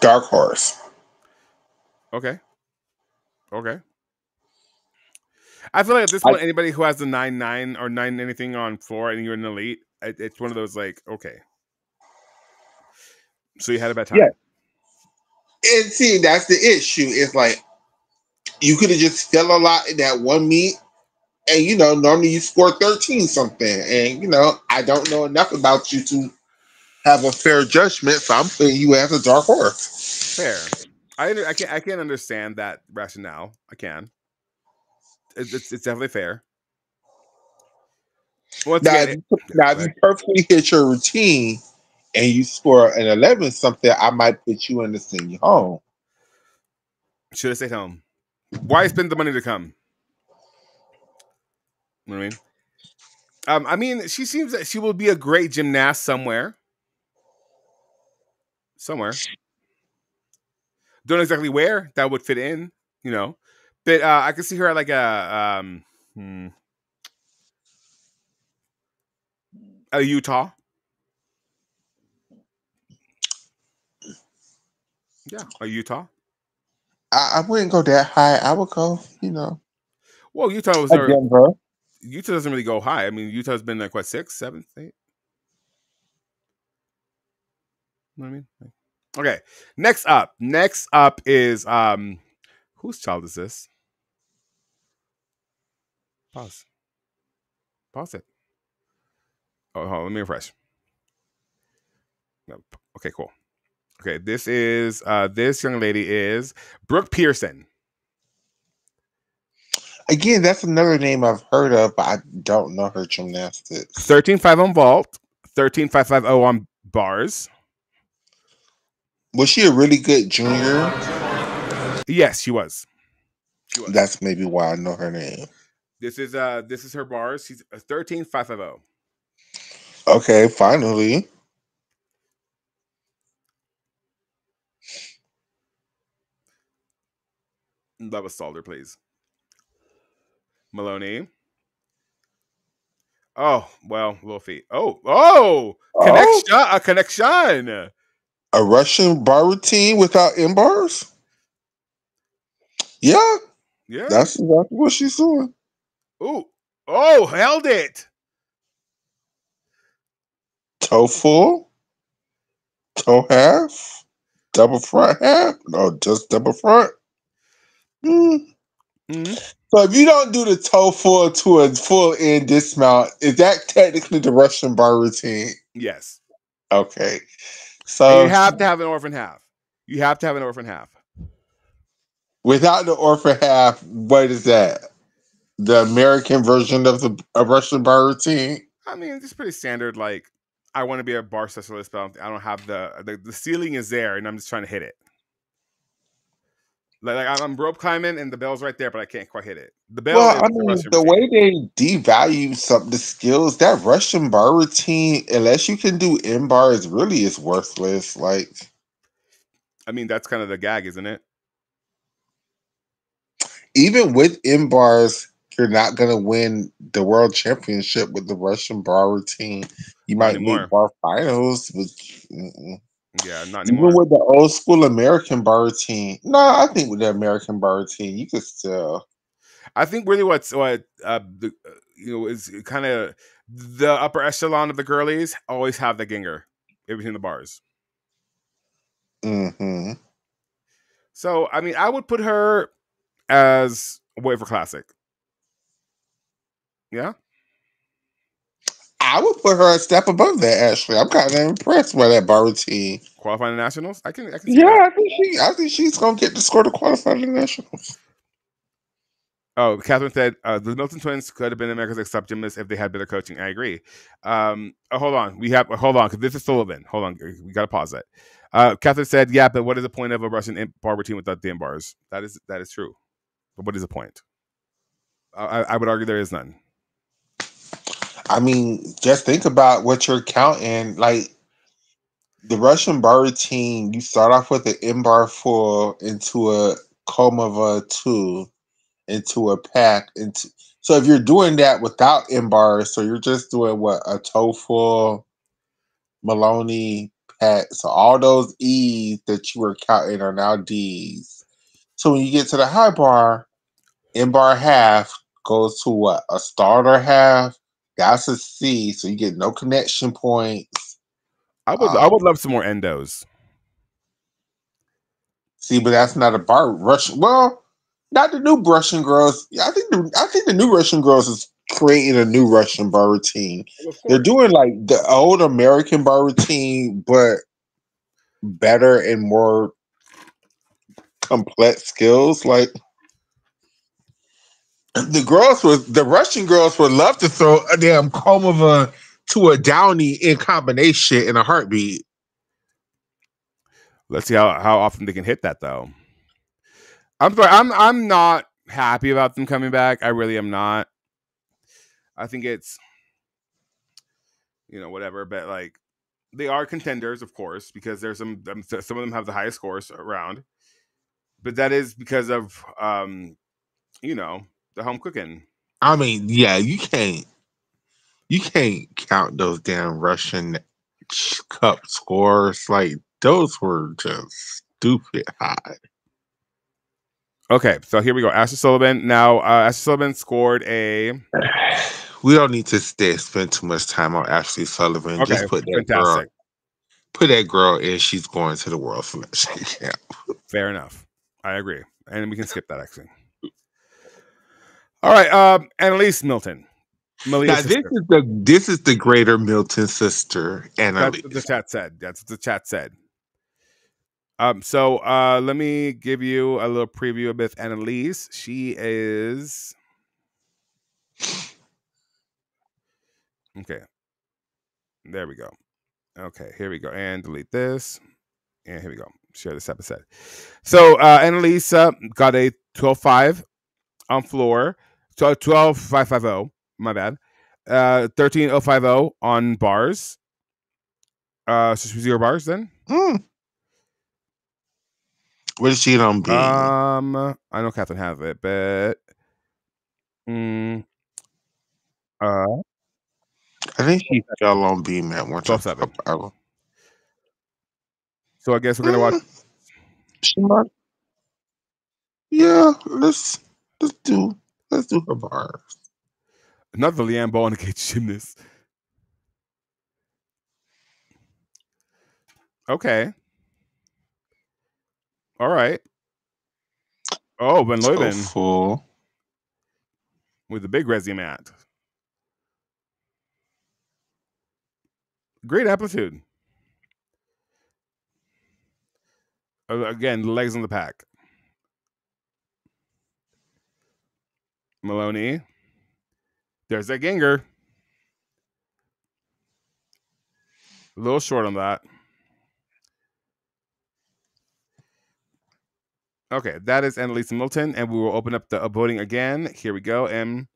Dark Horse. Okay. I feel like at this point, anybody who has the 9.9 or 9 anything on floor and you're an elite, it's one of those like, okay. So you had a bad time. Yeah. And see, that's the issue. It's like you could have just fell a lot in that one meet, and normally you score 13 something, and I don't know enough about you to have a fair judgment, so I'm putting you as a dark horse. Fair. I can understand that rationale. I can. It's definitely fair. Once Now, again, if you perfectly hit your routine and you score an 11 something, I might put you in the senior home. Should have stayed home. Why spend the money to come? You know what I mean? She seems that she will be a great gymnast somewhere. Don't know exactly where that would fit in, but I could see her at like a Utah. Yeah, a Utah. I wouldn't go that high. I would go, Well, Utah was never. Denver. Utah doesn't really go high. I mean, Utah's been like what 6, 7, 8. You know what I mean? Okay. Next up is whose child is this? Pause it. Oh, hold on, let me refresh. No. Okay, cool. Okay, this is this young lady is Brooke Pearson. Again, that's another name I've heard of, but I don't know her gymnastics. 13.5 on vault, 13.550 on bars. Was she a really good junior? Yes, she was. That's maybe why I know her name. This is her bars. She's 13.550. Okay, finally. That was Salter, please. Maloney. Oh, well, little feet. Oh, Oh, connection, a connection. a Russian bar routine without in bars? Yeah, Yeah. that's exactly what she's doing. Ooh. Held it. Toe full, toe half, double front half. No, just double front. Hmm. Mm-hmm. So if you don't do the toe full to a full end dismount, is that technically the Russian bar routine? Yes. Okay. And you So have to have an orphan half. You have to have an orphan half. without the orphan half, what is that? The American version of the Russian bar routine? I mean, it's pretty standard. Like, I want to be a bar specialist, but I don't have the ceiling is there, and I'm just trying to hit it. Like I'm rope climbing, and the bell's right there, but I can't quite hit it. The bell Well, is I the mean, Russian the routine. way they devalue some the skills, that Russian bar routine, unless you can do in bars, really is worthless. Like, I mean, that's kind of the gag, isn't it? even with in bars, you're not gonna win the world championship with the Russian bar routine. You Not might make anymore. bar finals, but Yeah, not even anymore. with the old school American bar routine. No, I think with the American bar routine, you could still. I think really what the is kind of the upper echelon of the girlies always have the ginger in between the bars. Hmm. So I mean, I would put her as a wait for classic. Yeah, I would put her a step above that. Actually, I'm kind of impressed by that bar routine. qualifying the nationals. I can see Yeah, that. I think she's gonna get the score to qualify to the nationals. Oh, Catherine said the Milton twins could have been America's Next Top Gymnasts if they had better coaching. I agree. Hold on, because this is Sullivan. Hold on, we got to pause that. Catherine said, "Yeah, but what is the point of a Russian bar routine without the bars? That is true. But what is the point? I would argue there is none. I mean, just think about what you're counting. Like the Russian bar routine, you start off with an in bar full into a coma of a two into a pack into. So if you're doing that without in bars, so you're just doing what a toe full, Maloney, pack. So all those E's that you were counting are now D's. So when you get to the high bar, in bar half goes to what? A starter half. That's a C. So you get no connection points. I would love some more endos. See, but that's not a bar rush. Well, not the new Russian girls. I think the new Russian girls is creating a new Russian bar routine. Well, of They're course. doing like the old American bar routine, but better and more complex skills. Like the Russian girls would love to throw a damn Komova to a Downey in combination in a heartbeat. Let's see how often they can hit that though. I'm sorry. I'm not happy about them coming back. I really am not. I think it's whatever, but like they are contenders, of course, because there's some of them have the highest scores around, but that is because of the home cooking. I mean, yeah, you can't count those damn Russian cup scores. Like those were just stupid high. Okay, so here we go. Ashley Sullivan. Now, Ashley Sullivan scored a. We don't need to spend too much time on Ashley Sullivan. Okay, Just fantastic. put that girl in. She's going to the world selection camp. Fair enough. I agree, and we can skip that actually. All right, Annalise Milton, Now Malia's sister. this is the greater Milton sister, That's what the Annalise. chat said. That's what the chat said. So let me give you a little preview of Miss Annalise. She is okay. There we go. Okay, here we go. And delete this. And here we go. Share this episode. So Annalise got a 12.5 on floor. So 12.550. My bad. 13.050 on bars. So 0 bars then. What did she get on being? I know Catherine has it, but mm, uh, I think she fell on beam at one time. 12-7. I- So I guess we're gonna watch Mm, she might. Yeah, let's do her bar. another Leanne Ball and the cage gymnast. Okay, all right. Oh, Ben So Leuven full. with the big resi mat. Great amplitude. Again, the legs on the pack. Maloney. There's that Ganger. A little short on that. Okay, that is Annalisa Milton, and we will open up the voting again. Here we go, and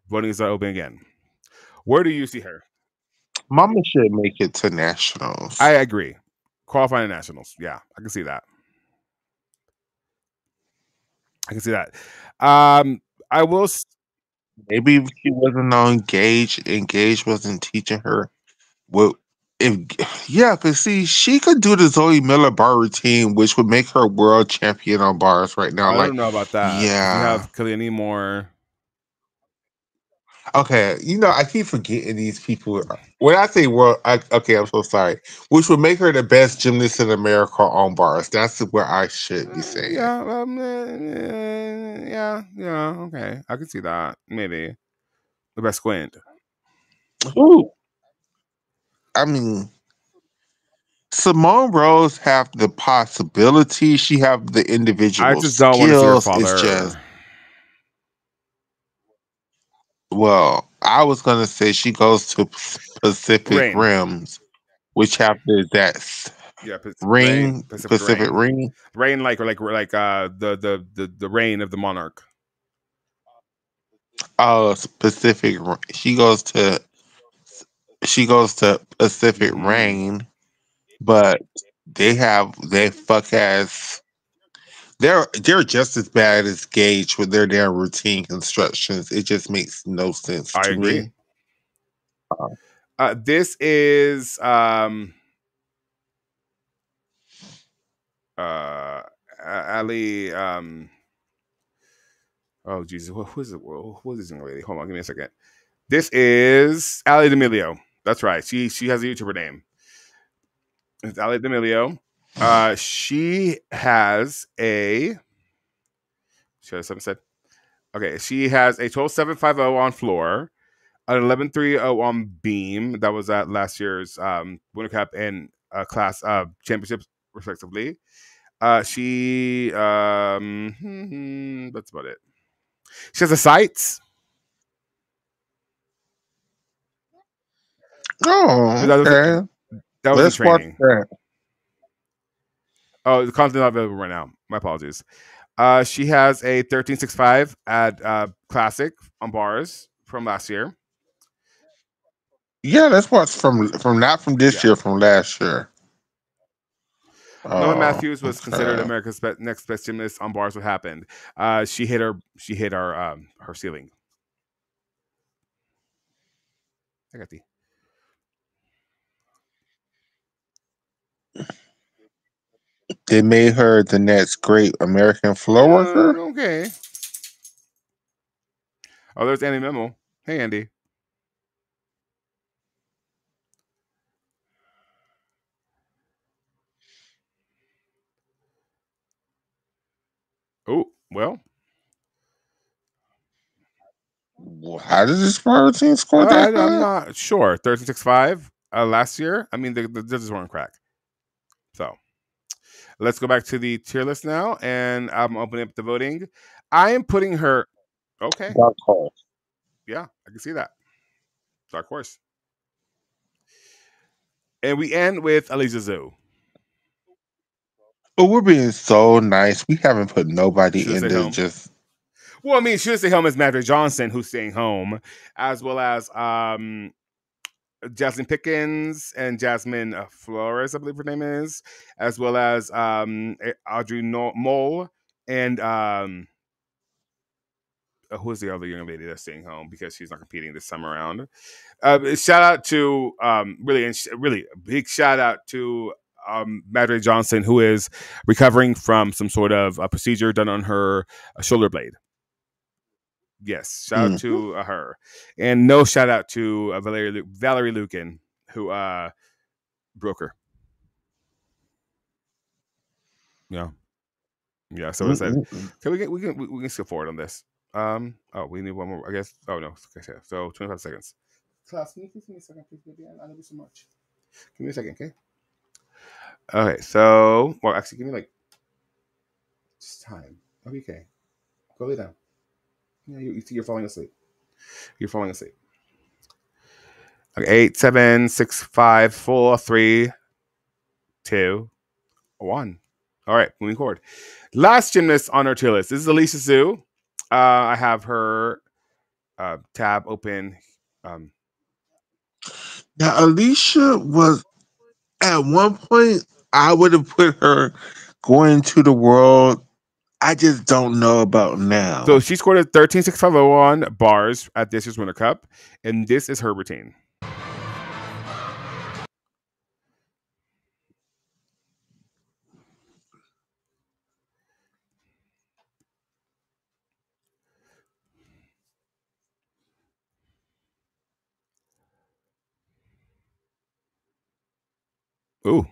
voting is open again. Where do you see her? Mama should make it to nationals. I agree. Qualifying nationals. Yeah, I can see that. I can see that. I will. Maybe if she wasn't on Engage wasn't teaching her what if yeah, but see, she could do the Zoe Miller bar routine, which would make her world champion on bars right now. I Like, don't know about that because you yeah. have Kaliani Moore. Okay, I keep forgetting these people. When I say world, okay, I'm so sorry. Which would make her the best gymnast in America on bars. That's where I should be saying. Yeah, yeah. Okay, I can see that. Maybe the best squint. Ooh, I mean, Simone Rose have the possibility. She have the I individual just don't want to see her skills. It's just father. well, I was gonna say she goes to Pacific Rain. Rims, which have that Yeah, Rain. ring, Pacific Pacific Rain. Ring. Rain like the reign of the monarch. Oh, Pacific. She goes to Pacific Mm-hmm. Rain, but they fuck ass. They're just as bad as Gage with their damn routine constructions. It just makes no sense I to agree. me. Uh, This is Ali oh Jesus, who is it? Who is this young lady? Hold on, give me a second. This is Ali D'Amelio. That's right. She has a YouTuber name. It's Ali D'Amelio. She has a should I have something said? Okay, she has a 12.750 on floor, an 11.30 on beam. That was at last year's Winter Cup and class championships, respectively. That's about it. She has a sights. oh, That was okay. that was in Let's watch training. that. Oh, the content not available right now. My apologies. She has a 13.65 at Classic on bars from last year. Yeah, let's watch from not from this Yeah. year, from last year. Norman Oh, Matthews was considered okay. America's next best gymnast on bars. What happened? She hit her ceiling. I got the They made her the next great American floor worker. okay. Oh, there's Andy Memo. Hey, Andy. Oh, well, How does this bar routine score that I'm high? not sure. 13.65 last year. I mean, the judges weren't crack. So let's go back to the tier list now, and I'm opening up the voting. I am putting her. Okay, Dark horse. yeah, I can see that. Dark horse. And we end with Alicia Zhou. But we're being so nice. We haven't put Should nobody have in stayed the home. just. Well, I mean, should have stayed home as Maverick Johnson, who's staying home, as well as Jasmine Pickens and Jasmine Flores, I believe her name is, as well as Audrey Mole and who's the other young lady that's staying home because she's not competing this time around. Shout out to really a big shout out to Madre Johnson, who is recovering from some sort of a procedure done on her shoulder blade. Yes, shout out to her, and no shout out to Valerie Lucan, who broke her. Yeah, yeah. So I said, okay, we can skip forward on this. Oh, we need one more, I guess. Oh no, okay, so 25 seconds. Class, can you please give me a second, please, baby? I love you so much. Give me a second, okay? Okay, so well, actually, give me like just time. I'll be okay. Go lay down. Yeah, you're falling asleep. You're falling asleep. Okay, 8, 7, 6, 5, 4, 3, 2, 1. All right, moving forward. Last gymnast on our tier list. This is Alicia Zhu. I have her tab open. Now, Alicia was at one point. I would have put her going to the world. I just don't know about now. So she scored a 13.650 on bars at this year's Winter Cup, and this is her routine. Ooh.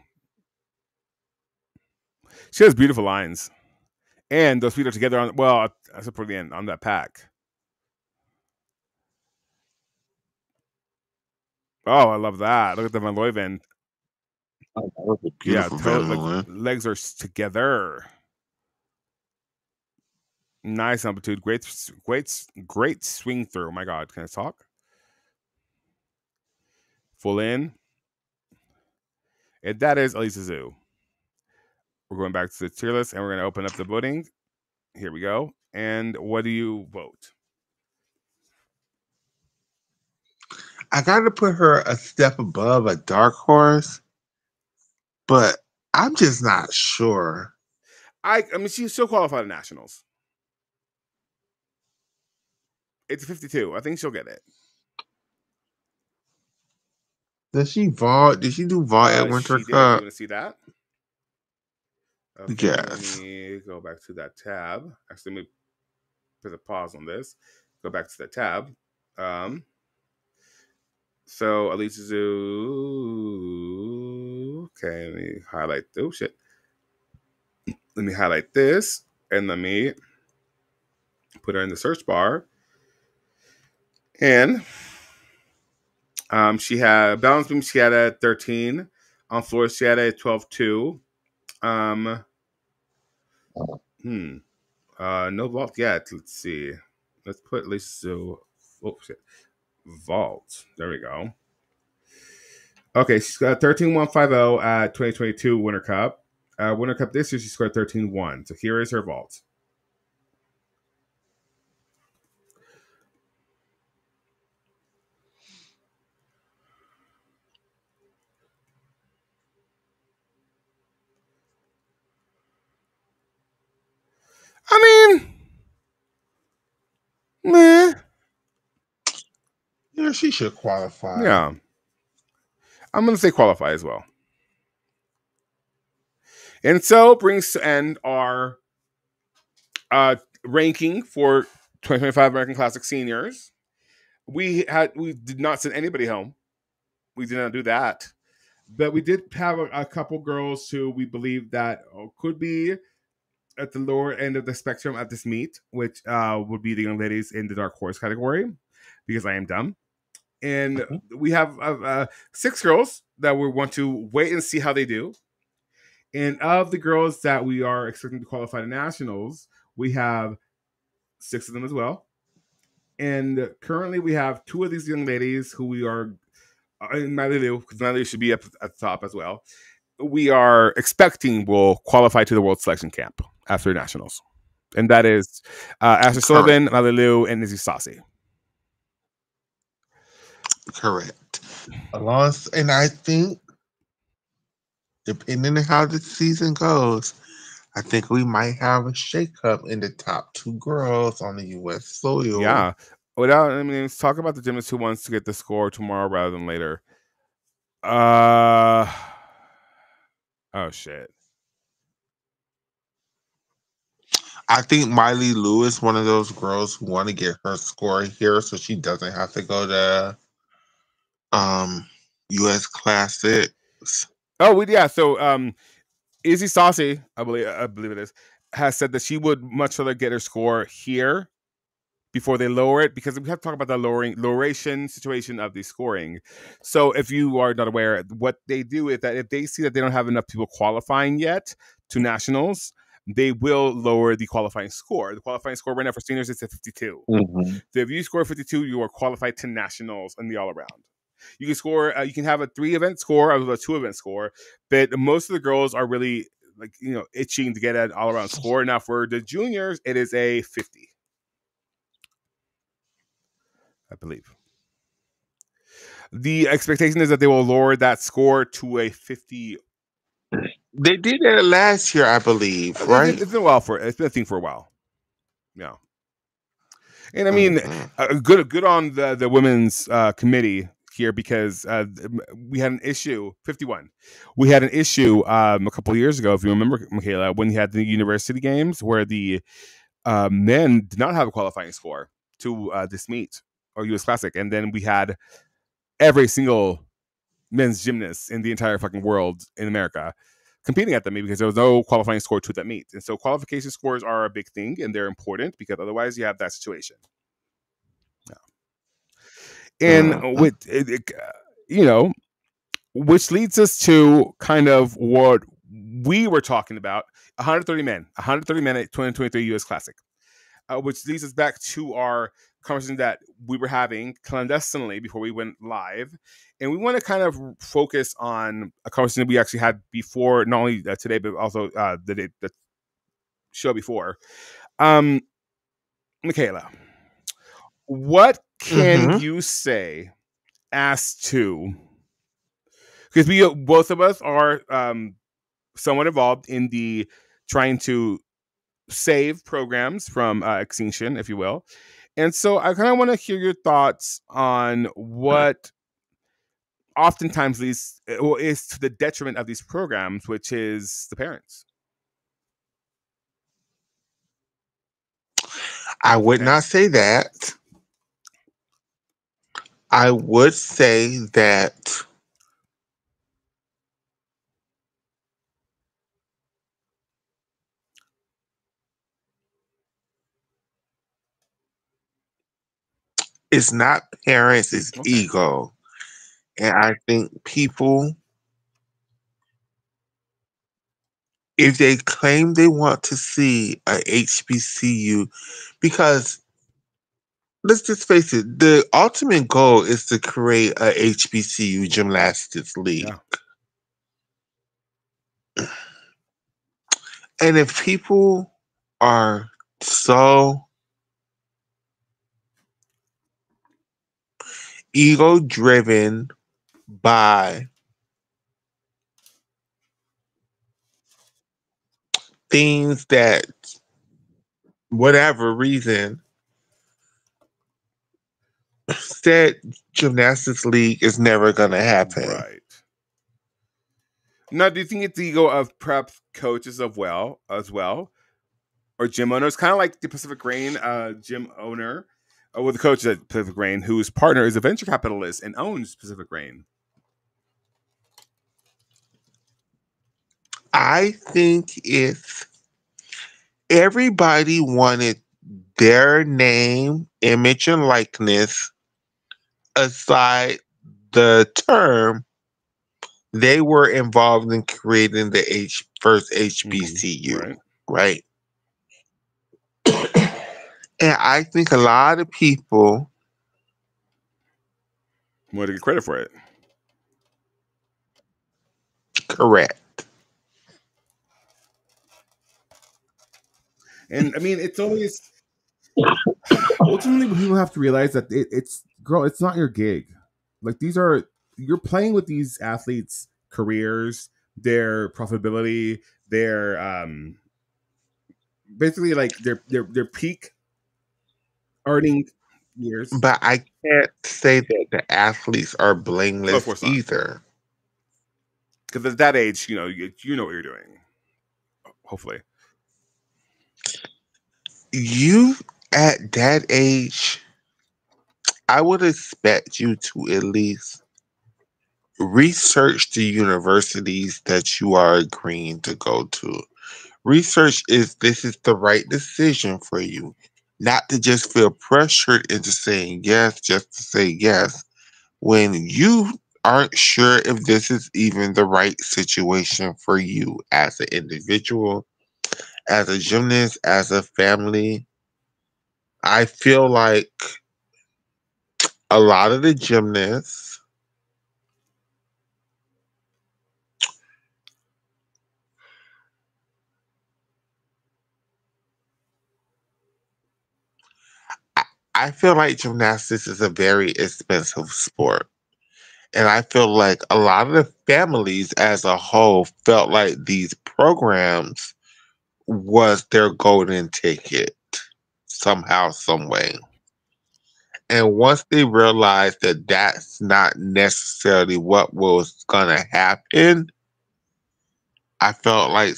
She has beautiful lines. And those feet are together on, well, except for the end, on that pack. Oh, I love that. Look at the Van Leuven. Oh, that was a beautiful like, legs are together. Nice amplitude. Great swing through. Oh my God, can I talk? Full in. And that is Alicia Zhu. We're going back to the tier list, and we're going to open up the voting. Here we go. And what do you vote? I got to put her a step above a dark horse, but I'm just not sure. I mean, she's still qualified at nationals. It's 52. I think she'll get it. Does she vault? Did she do vault at Winter She Cup? did. You want to see that? Okay, yes. Let me go back to that tab. Actually, let me put a pause on this. Go back to the tab. So Alicia Zhu. Okay, let me highlight. Oh shit. Let me highlight this, and let me put her in the search bar. And she had balance beam. She had a 13 on floor. She had a 12.2. No vault yet. Let's see. Let's put Alicia Zhu. Oh shit. Vault. There we go. Okay, she's got 13.150 at 2022 Winter Cup. Winter Cup this year, she scored 13.1. So here is her vault. I mean, meh. Yeah, she should qualify. Yeah. I'm going to say qualify as well. And so brings to end our ranking for 2025 American Classic Seniors. We did not send anybody home. We did not do that. But we did have a couple girls who we believe that could be at the lower end of the spectrum at this meet, which would be the young ladies in the dark horse category, because I am dumb. And we have 6 girls that we want to wait and see how they do. And of the girls that we are expecting to qualify to nationals, we have 6 of them as well. And currently we have 2 of these young ladies who we are, and Madeline should be up at the top as well, we are expecting will qualify to the World Selection Camp after nationals. And that is Ashley Sullivan, Madeline, and Izzy Sassi. Correct. And I think, depending on how the season goes, I think we might have a shakeup in the top two girls on the U.S. soil. Yeah. Without, I mean, let's talk about the gymnast who wants to get the score tomorrow rather than later. Uh, oh shit. I think Miley Lewis, one of those girls who want to get her score here, so she doesn't have to go to U.S. Classics. Oh, yeah. So, Izzy Saucy, I believe it is, has said that she would much rather get her score here before they lower it, because we have to talk about the loweration situation of the scoring. So if you are not aware, what they do is that if they see that they don't have enough people qualifying yet to nationals, they will lower the qualifying score. The qualifying score right now for seniors is at 52. Mm-hmm. So if you score 52, you are qualified to nationals in the all around. You can score. You can have a 3-event score or a 2-event score, but most of the girls are really itching to get an all around score. Now for the juniors, it is a 50. I believe. The expectation is that they will lower that score to a 50. They did that last year, I believe, right? It's been a while it's been a thing for a while. Yeah. And I mean, Mm-hmm. good on the women's committee here, because we had an issue, 51. We had an issue a couple of years ago, if you remember, Michaela, when you had the university games where the men did not have a qualifying score to this meet or US Classic. And then we had every single men's gymnasts in the entire fucking world in America competing at them because there was no qualifying score to that meet. And so qualification scores are a big thing, and they're important because otherwise you have that situation. And with which leads us to kind of what we were talking about: 130 men at 2023 US Classic, which leads us back to our conversation that we were having clandestinely before we went live. And we want to kind of focus on a conversation that we actually had before, not only today, but also the show before. Michaela, what can Mm-hmm. you say as to, because we both of us are somewhat involved in the trying to save programs from extinction, if you will. And so I kind of want to hear your thoughts on what oftentimes leads is to the detriment of these programs, which is the parents. I would Okay. not say that. I would say that it's not parents, it's Okay. ego. And I think people, if they claim they want to see a HBCU, because let's just face it, the ultimate goal is to create a HBCU gymnastics league. Yeah. And if people are so ego driven by things that, whatever reason, said gymnastics league is never going to happen. Right. Now, do you think it's the ego of prep coaches as well, or gym owners? Kind of like the Pacific Rain gym owner, with the coach at Pacific Rain, whose partner is a venture capitalist and owns Pacific Rain. I think if everybody wanted their name, image, and likeness aside the term, they were involved in creating the first HBCU, right? And I think a lot of people Want to get credit for it. correct. And I mean, it's always ultimately people have to realize that it's not your gig. Like you're playing with these athletes' careers, their profitability, their basically like their peak earning years. But I can't say that the athletes are Of blameless course not, either. because at that age, you know what you're doing. Hopefully, You at that age, I would expect you to at least research the universities that you are agreeing to go to. Research is this is the right decision for you, not to just feel pressured into saying yes just to say yes when you aren't sure if this is even the right situation for you as an individual, as a gymnast, as a family. I feel like a lot of the gymnasts, I, I feel like gymnastics is a very expensive sport. And I feel like a lot of the families as a whole felt like these programs was their golden ticket somehow, some way. And once they realized that that's not necessarily what was gonna happen, I felt like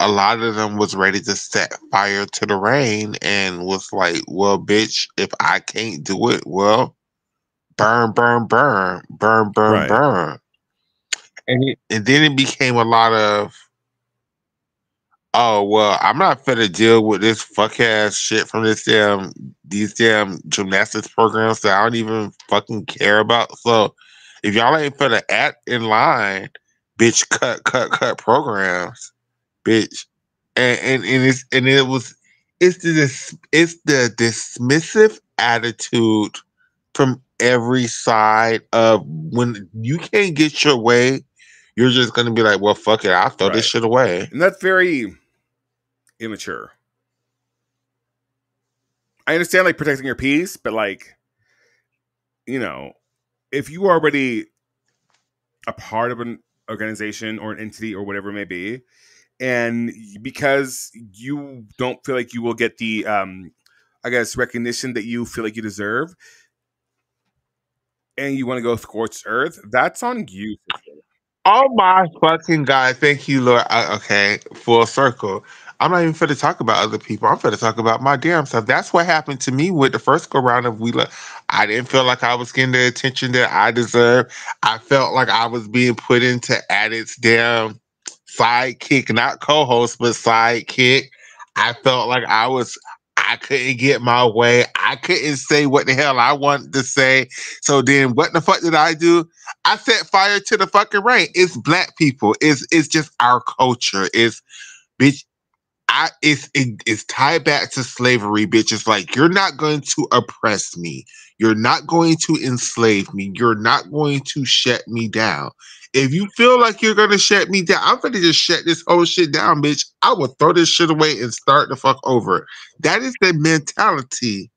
a lot of them was ready to set fire to the rain and was like, well, bitch, if I can't do it, well, burn, burn, burn, burn, burn, right, burn. And then it became a lot of, oh well, I'm not finna deal with this fuck ass shit from these damn gymnastics programs that I don't even fucking care about. So if y'all ain't finna act in line, bitch, cut programs, bitch. And it was it's the dismissive attitude from every side of when you can't get your way, you're just gonna be like, well, fuck it, I'll throw this right, shit away. and that's very immature. I understand like protecting your peace, but like if you are already a part of an organization or an entity or whatever it may be, and because you don't feel like you will get the I guess recognition that you feel like you deserve, and you want to go scorched earth, that's on you, sister. Oh my fucking god! Thank you, Lord. Okay, full circle. I'm not even finna talk about other people. I'm finna talk about my damn self. That's what happened to me with the first go round of I didn't feel like I was getting the attention that I deserved. I felt like I was being put into Addict's damn sidekick, not co-host, but sidekick. I felt like I couldn't get my way. I couldn't say what the hell I wanted to say. So then what the fuck did I do? I set fire to the fucking rain. It's black people. It's just our culture. It's bitch. It's tied back to slavery, bitch. It's like you're not going to oppress me. You're not going to enslave me. You're not going to shut me down. If you feel like you're gonna shut me down, I'm gonna just shut this whole shit down, bitch. I will throw this shit away and start the fuck over. That is the mentality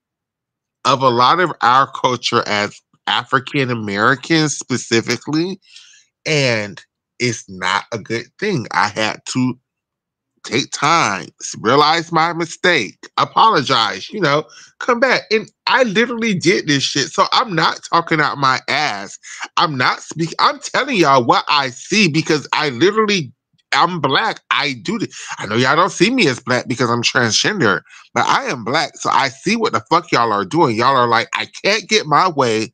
of a lot of our culture as African Americans specifically, and it's not a good thing. I had to take time, realize my mistake, apologize, come back. And I literally did this shit. So I'm not talking out my ass. I'm not speaking. I'm telling y'all what I see because I'm black. I do this. I know y'all don't see me as black because I'm transgender, but I am black. So I see what the fuck y'all are doing. Y'all are like, I can't get my way.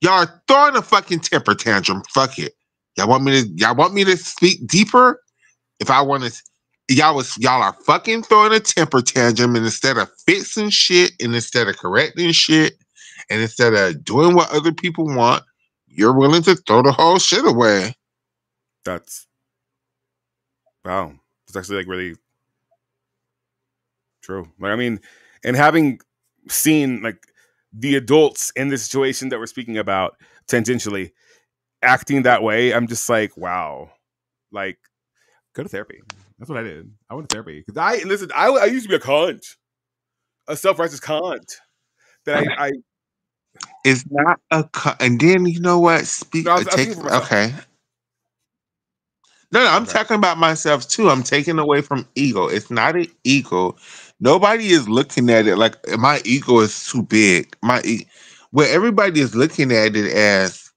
Y'all are throwing a fucking temper tantrum. Fuck it. Y'all want me to speak deeper? If I want to, y'all are fucking throwing a temper tantrum, and instead of fixing shit, and instead of correcting shit, and instead of doing what other people want, you're willing to throw the whole shit away. That's wow. It's actually like really true. Like I mean, and having seen like the adults in the situation that we're speaking about tangentially acting that way, I'm just like, wow. Like, go to therapy. That's what I did. I went to therapy because I used to be a cunt, a self righteous cunt. That I It's not and then you know what? No, I was speaking for myself. Okay. No, I'm Okay. talking about myself too. I'm taking away from ego. It's not an ego. Nobody is looking at it like my ego is too big. Where everybody is looking at it as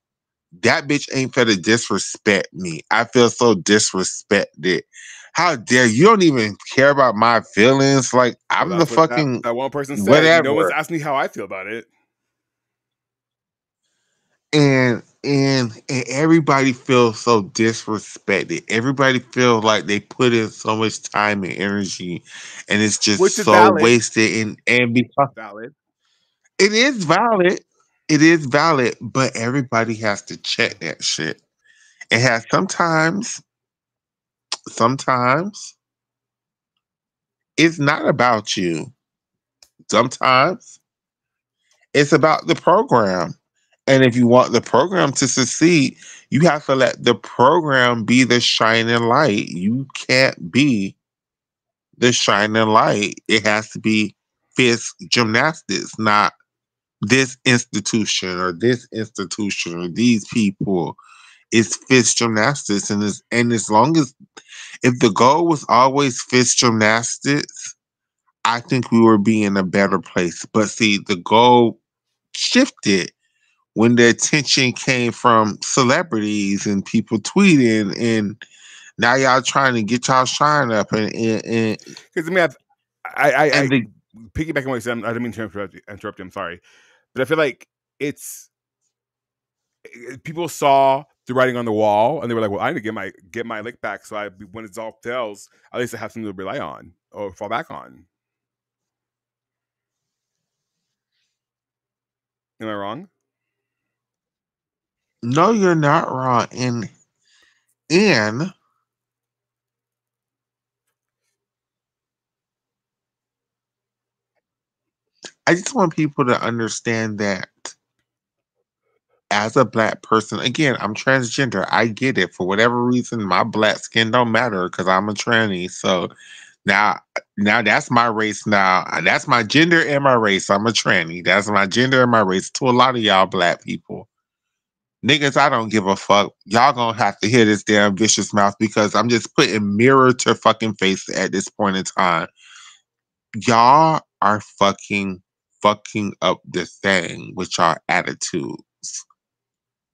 that bitch ain't finna disrespect me. I feel so disrespected. How dare you? Don't even care about my feelings. Like Well, I'm the that's what fucking that one person said. No one's whatever. asked me how I feel about it. And everybody feels so disrespected. Everybody feels like they put in so much time and energy, and it's just Which is so valid. wasted. And because Valid. it is valid, it is valid, but everybody has to check that shit. It has sometimes it's not about you. Sometimes it's about the program. And if you want the program to succeed, you have to let the program be the shining light. You can't be the shining light. It has to be Fist Gymnastics, not this institution or this institution or these people. It's Fist Gymnastics, and as long as if the goal was always Fist Gymnastics, I think we would be in a better place. But see, the goal shifted when the attention came from celebrities and people tweeting, and now y'all trying to get y'all shine up, Because I mean, I and the piggybacking on what you said. I didn't mean to interrupt you. I'm sorry, but I feel like it's people saw the writing on the wall and they were like, "Well, I need to get my lick back." So when it all fails, at least I have something to rely on or fall back on. Am I wrong? no, you're not wrong, and I just want people to understand that as a black person, again, I'm transgender. I get it. For whatever reason, my black skin don't matter because I'm a tranny. So now, now that's my race. Now that's my gender and my race. I'm a tranny. That's my gender and my race. To a lot of y'all black people, niggas, I don't give a fuck. Y'all gonna have to hear this damn vicious mouth because I'm just putting mirror to fucking face at this point in time. Y'all are fucking up the thing with y'all attitudes.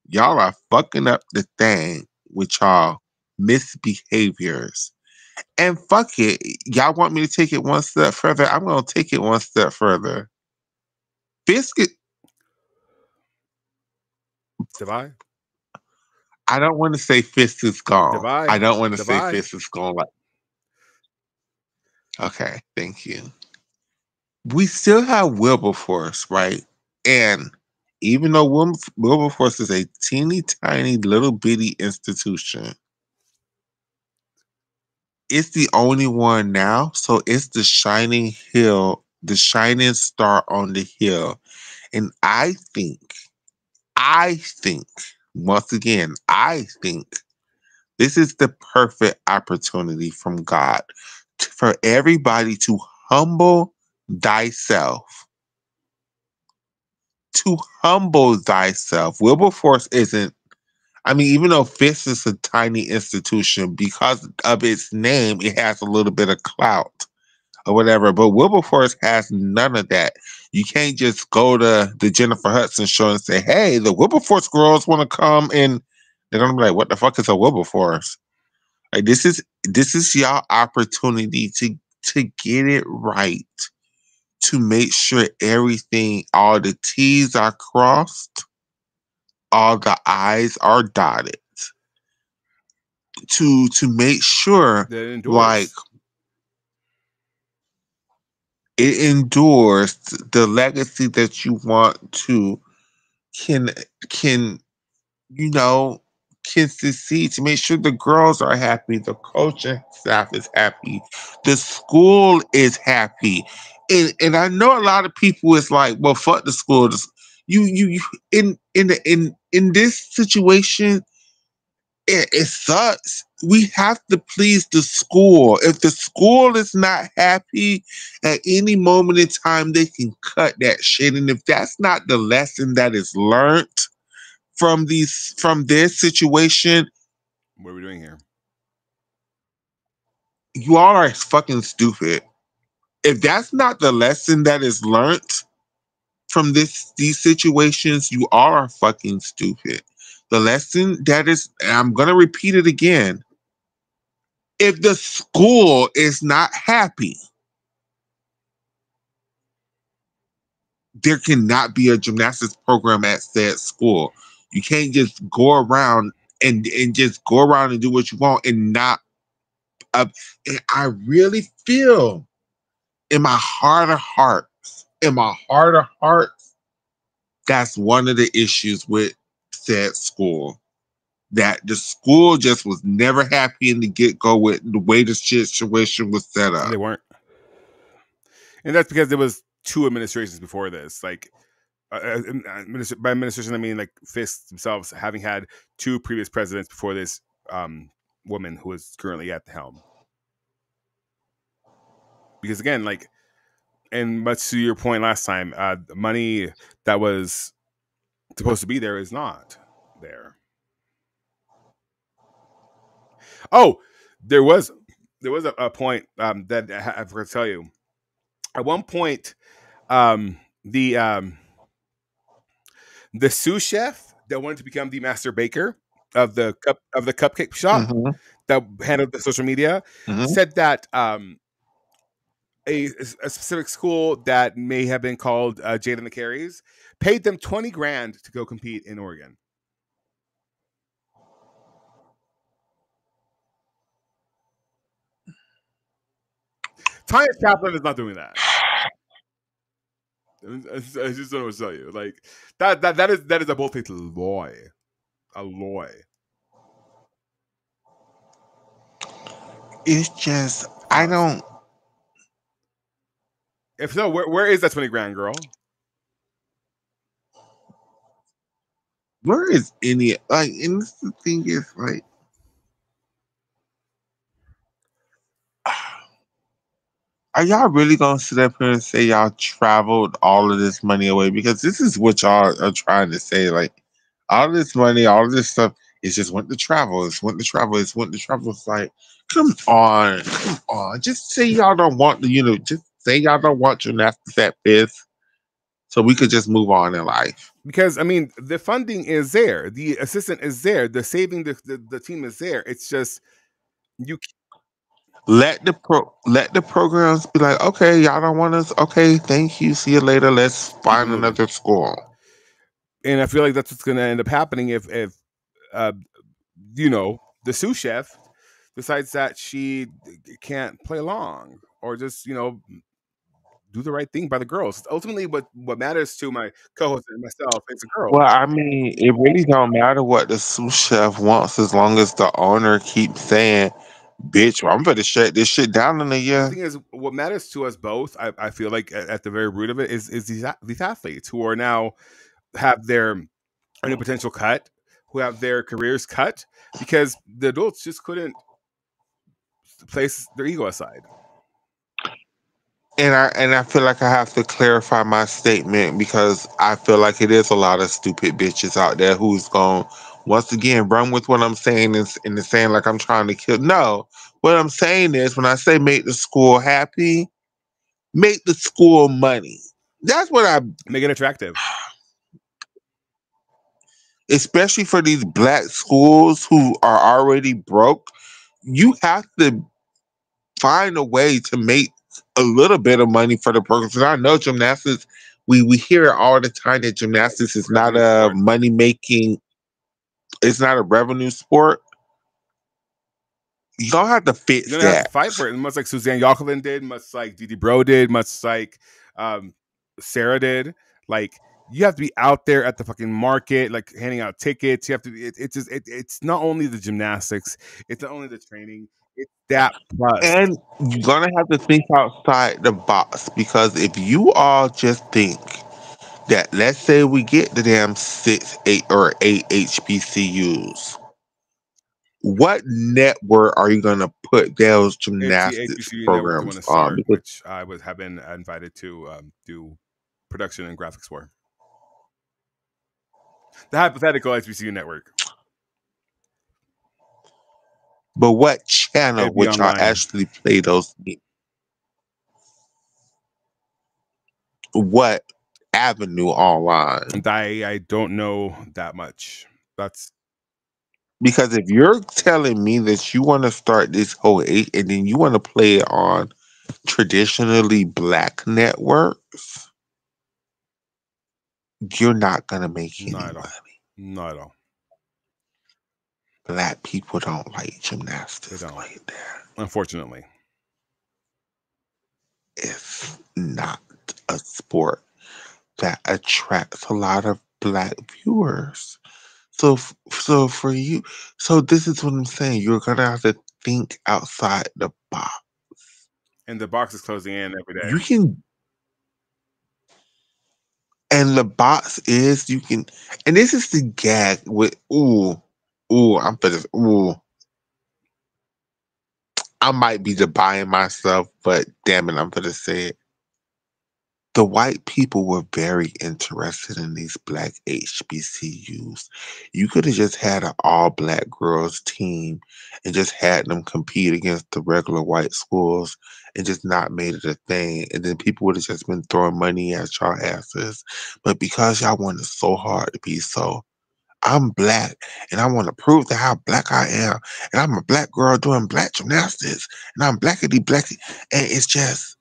Y'all are fucking up the thing with y'all misbehaviors. And fuck it. Y'all want me to take it one step further? I'm gonna take it one step further. Biscuit, Divide, I don't want to say fist is gone. I divide, don't want to say divide. fist is gone. Like, okay, thank you. We still have Wilberforce, right? And even though Wilberforce is a teeny tiny little bitty institution, it's the only one now. So it's the shining hill, the shining star on the hill. And I think, once again, I think this is the perfect opportunity from God for everybody to humble thyself. To humble thyself. Wilberforce isn't, I mean, even though FIST is a tiny institution, because of its name, it has a little bit of clout or whatever. But Wilberforce has none of that. You can't just go to the Jennifer Hudson show and say, "Hey, the Wilberforce girls want to come," and they're gonna be like, "What the fuck is a Wilberforce?" Like this is your opportunity to get it right, to make sure everything, all the T's are crossed, all the I's are dotted, to make sure That like endures. it endures the legacy that you want to can can you know can succeed, to make sure the girls are happy, the coaching staff is happy, the school is happy. And I know a lot of people is like, well, fuck the school. You in this situation, it sucks. we have to please the school. If the school is not happy at any moment in time, they can cut that shit. And if that's not the lesson that is learned from this situation, What are we doing here? you all are fucking stupid. If that's not the lesson that is learned from these situations, you all are fucking stupid. The lesson that is, and I'm gonna repeat it again. If the school is not happy, there cannot be a gymnastics program at said school. You can't just go around and just go around and do what you want and not up. And I really feel in my heart of hearts, that's one of the issues with said school. That the school just was never happy in the get go with the way the situation was set up. They weren't, and that's because there was 2 administrations before this. Like by administration, I mean like Fisk themselves having had 2 previous presidents before this woman who is currently at the helm. Because again, like, and much to your point last time, the money that was supposed to be there is not there. Oh, there was a point that I forgot to tell you. At one point, the sous chef that wanted to become the master baker of the cupcake shop that handled the social media said that a specific school that may have been called Jade and the Carries paid them $20,000 to go compete in Oregon. Tyus Kaplan is not doing that. I just don't know what to tell you. Like that is a bullshit lie. A lie. It's just I don't. If so, where is that $20,000, girl? Where is any like? And this the thing is like, are y'all really gonna sit up here and say y'all traveled all of this money away? Because this is what y'all are trying to say. Like, all this money, all of this stuff, it just went to travel. It's went to travel. It's went to travel. It's like, come on. Just say y'all don't want the, just say y'all don't want gymnastics at Fisk, so we could just move on in life. Because I mean, the funding is there, the assistant is there, the saving the team is there. It's just you let the programs be like, okay, y'all don't want us. Okay, thank you. See you later. Let's find another school. And I feel like that's what's going to end up happening if the sous chef decides that she can't play along or just do the right thing by the girls. Ultimately, what matters to my co-host and myself is the girls. Well, I mean, it really don't matter what the sous chef wants as long as the owner keeps saying, "Bitch, I'm gonna shut this shit down in a year." The thing is, what matters to us both, I feel like at the very root of it is these athletes who are now have their potential cut, who have their careers cut because the adults just couldn't place their ego aside. And I feel like I have to clarify my statement because I feel like it is a lot of stupid bitches out there who's going once again run with what I'm saying and saying like I'm trying to kill. No, what I'm saying is when I say make the school happy, make the school money. That's what I make it attractive. Especially for these black schools who are already broke, you have to find a way to make a little bit of money for the programs. And I know gymnastics, we hear it all the time that gymnastics is not a money making, it's not a revenue sport. You don't have to fix You're that. gonna have to fight for it, much like Suzanne Jocelyn did, much like Didi Bro did, much like Sarah did. Like you have to be out there at the fucking market, like handing out tickets. You have to. It's not only the gymnastics, it's not only the training. It's that plus. And you're gonna have to think outside the box because if you all just think that, let's say we get the damn 6, 8, or 8 HBCUs, What network are you gonna put those It's the gymnastics HBCU network they want programs to on? start, Because, which I would have been invited to do production and graphics for. The hypothetical HBCU network. but what channel It'd be would y'all online. actually play those? What avenue online? And I don't know that much. That's Because if you're telling me that you want to start this whole eight and then you want to play it on traditionally black networks, you're not gonna make any not at all. money. Not at all. Black people don't like They gymnastics don't. like that. Unfortunately. It's not a sport that attracts a lot of black viewers. So for you, so this is what I'm saying. You're gonna have to think outside the box. And the box is closing in every day. You can, and the box is you can, and this is the gag with I'm for this I might be buying myself, but damn it, I'm gonna say it. The white people were very interested in these black HBCUs. You could have just had an all black girls team and just had them compete against the regular white schools and just not made it a thing. And then people would have just been throwing money at y'all asses. But because y'all wanted so hard to be so, I'm black and I want to prove to how black I am. And I'm a black girl doing black gymnastics and I'm blackity blacky. And it's just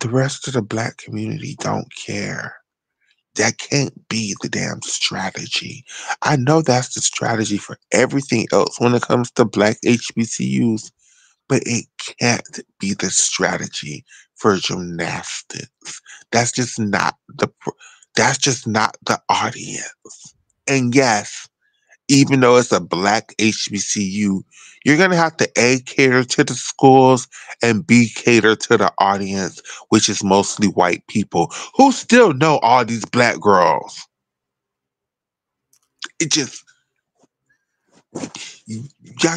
the rest of the black community don't care. That can't be the damn strategy. I know that's the strategy for everything else when it comes to black HBCUs, but it can't be the strategy for gymnastics. That's just not that's just not the audience. And yes, even though it's a black HBCU, you're going to have to A, cater to the schools, and B, cater to the audience, which is mostly white people who still know all these black girls. It just, y'all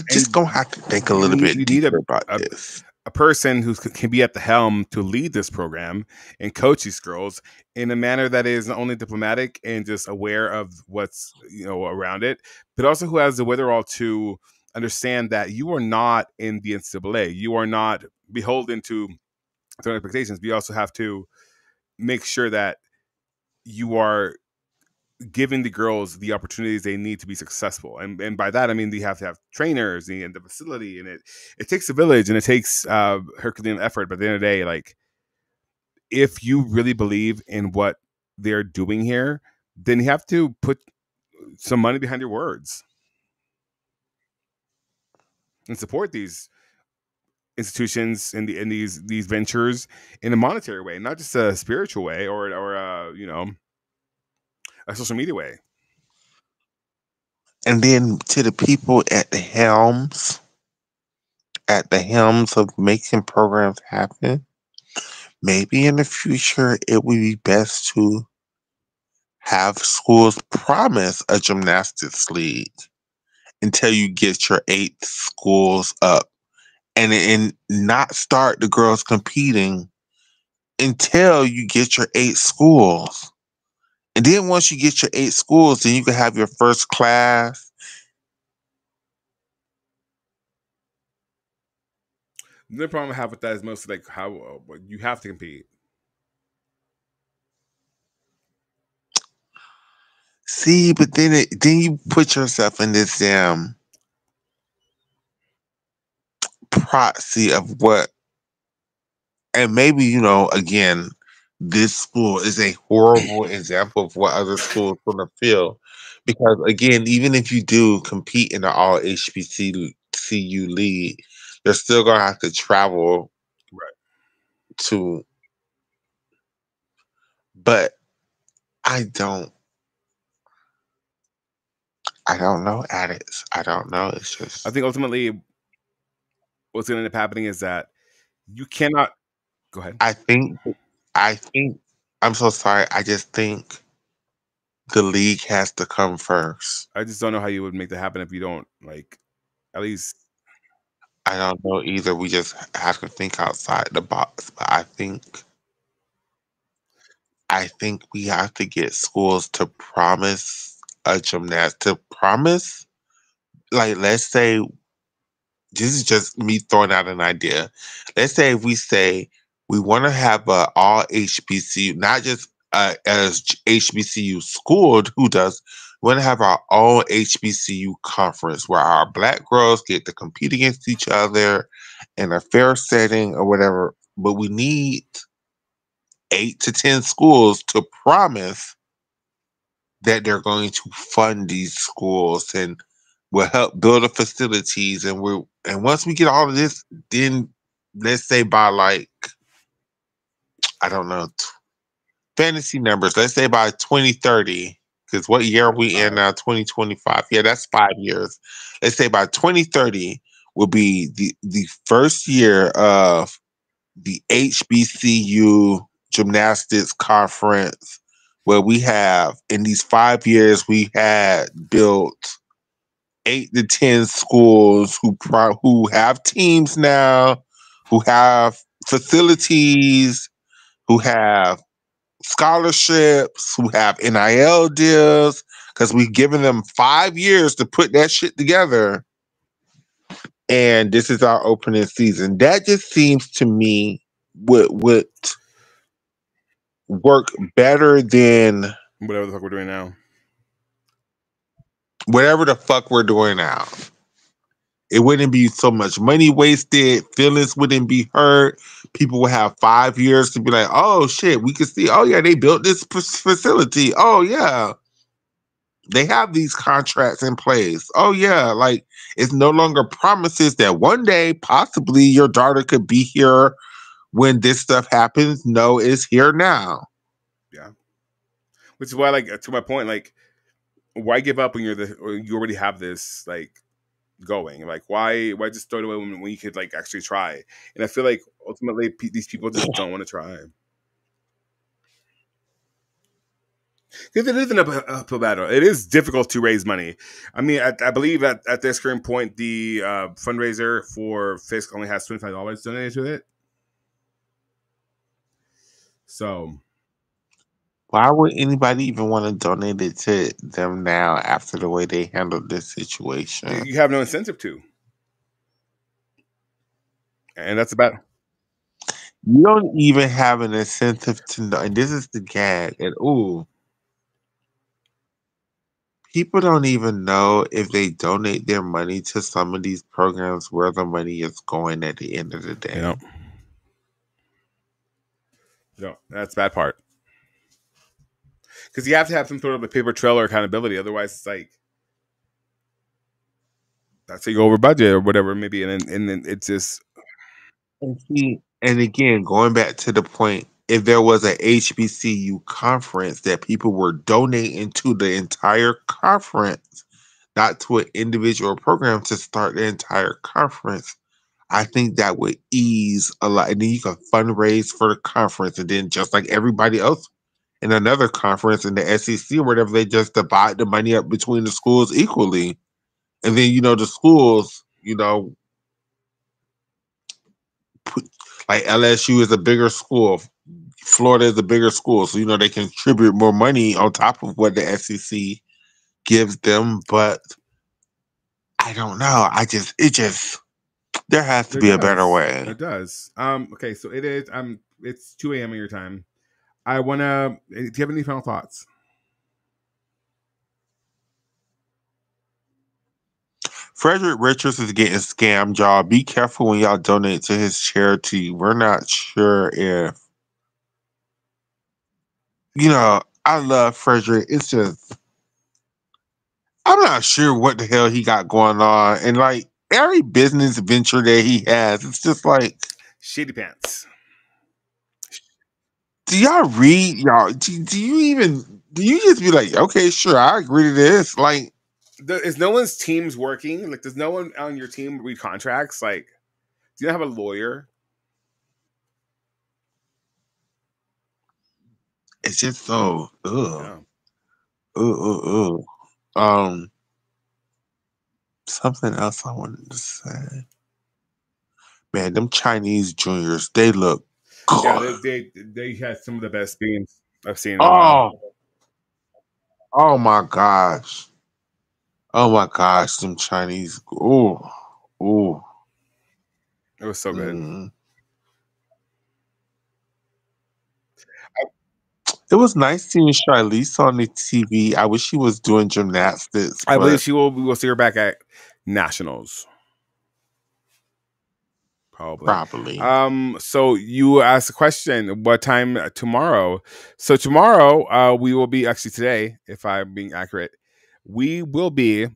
just And going to have to think a you little need bit you need deeper about a, this. a person who can be at the helm to lead this program and coach these girls in a manner that is not only diplomatic and just aware of what's around it, but also who has the wherewithal to understand that you are not in the NCAA. You are not beholden to certain expectations. But you also have to make sure that you are giving the girls the opportunities they need to be successful. And by that, I mean, they have to have trainers and the facility, and it takes a village and it takes Herculean effort. But at the end of the day, like, if you really believe in what they're doing here, then you have to put some money behind your words and support these institutions and these ventures in a monetary way, not just a spiritual way or a social media way. And then to the people at the helms of making programs happen, maybe in the future it would be best to have schools promise a gymnastics league until you get your 8 schools up and not start the girls competing until you get your 8 schools. And then once you get your 8 schools, then you can have your first class. The problem I have with that is mostly like how you have to compete. See, but then you put yourself in this proxy of what, and maybe again, this school is a horrible example of what other schools gonna feel, because again, even if you do compete in the all HBCU league, you're still gonna have to travel Right. to. But I don't, I don't know addicts. I don't know. It's I just think ultimately what's going to end up happening is that you cannot go ahead. I think I think I'm so sorry. I just think the league has to come first. I just don't know how you would make that happen if you don't like. At least, I don't know either. We just have to think outside the box. But I think we have to get schools to promise a gymnast to promise. Like, let's say this is just me throwing out an idea. Let's say if we say we want to have a all HBCU, not just as HBCU schooled, who does? We want to have our own HBCU conference where our black girls get to compete against each other in a fair setting or whatever. But we need 8 to 10 schools to promise that they're going to fund these schools and will help build the facilities, and once we get all of this, then let's say by like, I don't know, fantasy numbers, let's say by 2030, because what year are we in now? 2025. Yeah, that's 5 years. Let's say by 2030 will be the first year of the HBCU gymnastics conference, where we have in these 5 years we had built 8 to 10 schools who have teams now, who have facilities, who have scholarships, who have NIL deals, because we've given them 5 years to put that shit together. And this is our opening season. That just seems to me would work better than whatever the fuck we're doing now. whatever the fuck we're doing now. It wouldn't be so much money wasted. Feelings wouldn't be hurt. People would have 5 years to be like, oh shit, we could see, oh yeah, they built this facility. Oh yeah, they have these contracts in place. Oh yeah, like it's no longer promises that one day possibly your daughter could be here when this stuff happens. No, it's here now. Yeah. Which is why, like, to my point, like, why give up when you already have this, like, going? Like, why just throw it away when you could, like, actually try? And I feel like ultimately these people just don't want to try. Because it is an uphill battle. It is difficult to raise money. I mean, I believe at this current point, the fundraiser for Fisk only has $25 donated to it. So, why would anybody even want to donate it to them now after the way they handled this situation? you have no incentive to. And that's about. You don't even have an incentive to know. And this is the gag. And ooh, people don't even know if they donate their money to some of these programs where the money is going at the end of the day. No, that's the bad part. Because you have to have some sort of a paper trail or accountability. Otherwise, it's like, that's how you go over budget or whatever, maybe. And then it's just. And see, and again, going back to the point, if there was a HBCU conference that people were donating to the entire conference, not to an individual program to start the entire conference, I think that would ease a lot. And then you can fundraise for the conference. And then just like everybody else in another conference in the SEC or whatever, they just divide the money up between the schools equally. And then, the schools, like LSU is a bigger school. Florida is a bigger school. So, they contribute more money on top of what the SEC gives them. But I don't know. There has to be a better way. It does. Okay, so it is. It's 2 a.m. in your time. I wanna. Do you have any final thoughts? Frederick Richards is getting scammed, y'all. Be careful when y'all donate to his charity. We're not sure if I love Frederick. It's just I'm not sure what the hell he got going on. And like every business venture that he has, it's just like shitty pants. Do y'all read y'all? Do you just be like, okay, sure, I agree to this? Like, is no one's teams working? Like, does no one on your team read contracts? Like, do you have a lawyer? It's just so ugh. Yeah. Ugh. Something else I wanted to say. Man, them Chinese juniors, they look Yeah, good. they had some of the best games I've seen in a while. Oh, oh my gosh. Oh my gosh, them Chinese. Ooh, ooh. It was so good. Mm. It was nice seeing Charlize on the TV. I wish she was doing gymnastics, I believe but we will see her back at Nationals. Probably. probably. So you asked the question, what time tomorrow? So tomorrow, we will be actually today, if I'm being accurate, we will be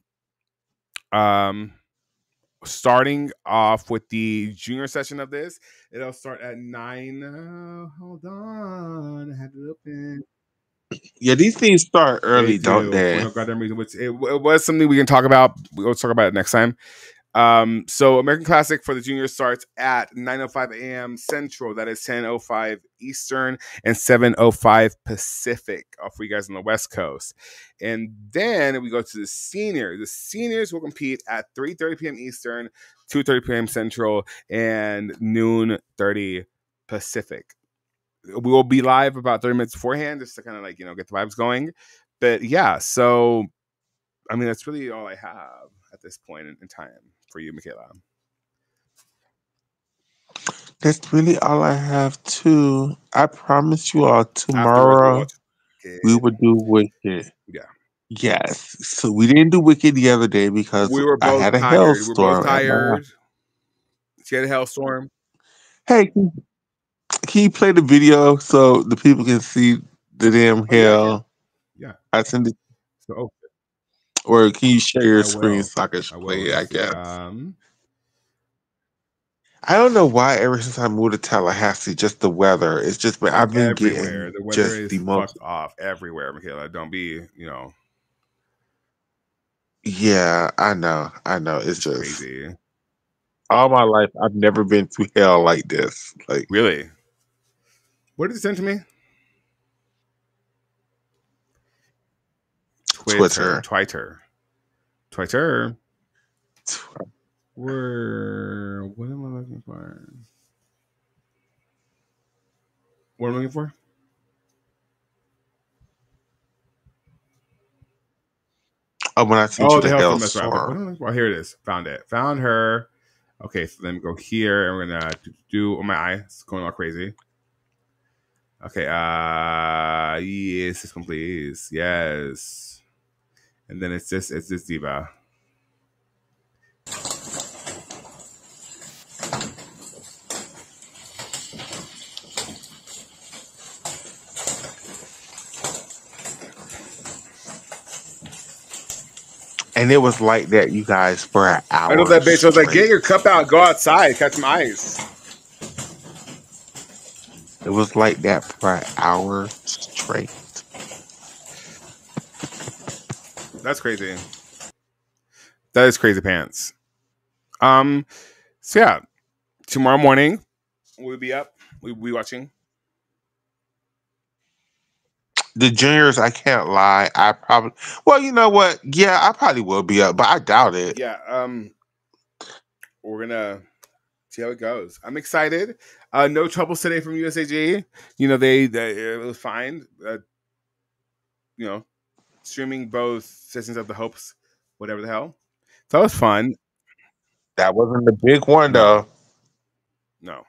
um starting off with the junior session of this. It'll start at 9. Hold on. I had it open. Yeah, these things start They early, don't do for they? no goddamn reason. Which it was something we can talk about. We'll talk about it next time. So American Classic for the juniors starts at 9:05 a.m. Central. That is 10:05 Eastern and 7:05 Pacific. For you guys on the West Coast. And then we go to the seniors. The seniors will compete at 3:30 p.m. Eastern, 2:30 p.m. Central, and noon 30 Pacific. We will be live about 30 minutes beforehand just to kind of like, get the vibes going. But yeah, so I mean, that's really all I have at this point in time for you, Michaela. That's really all I have too. I promise you all Afterwards, we'll tomorrow watch we it. will do Wicked. Yeah. Yes. So we didn't do Wicked the other day because We were I both had a tired. We were both hailstorm at my house. tired. She had a hailstorm. Hey, can you play the video so the people can see the damn Oh, yeah, I can. hail? Yeah. I send it, So, or can you share your I screen will. so I can I will. play Let it? me I see. guess. I don't know why. Ever since I moved to Tallahassee, just the weather. It's just been. I've been Everywhere. getting The weather just is the most. fucked off everywhere, Michaela. Don't be, Yeah, I know. I know. It's it's just crazy. all my life. I've never been through hell like this. Like Really? What did you send to me? Twitter. Twitter. What am I looking for? What am I looking for? Oh, when I sent Oh, you the the hailstorm. That's right. Okay, what hailstorm. am I looking for? Here it is. Found it. Found her. Okay, so then go here, and we're gonna do. Oh, my eye. It's going all crazy. Okay. Yes, this one, please. Yes. And then it's this diva. And it was like that, you guys, for an I know hour that bitch. I was like, get straight. your cup out, go outside, catch some ice. It was like that for an hour straight. That's crazy. That is crazy pants. So yeah, tomorrow morning we'll be up. We'll be watching. The juniors, I can't lie. I probably, well, you know what? Yeah, I probably will be up, but I doubt it. Yeah. We're gonna see how it goes. I'm excited. No troubles today from USAG. They it was fine. You know, streaming both sessions of the Hopes, whatever the hell. So that was fun. That wasn't the big one, No, though. no.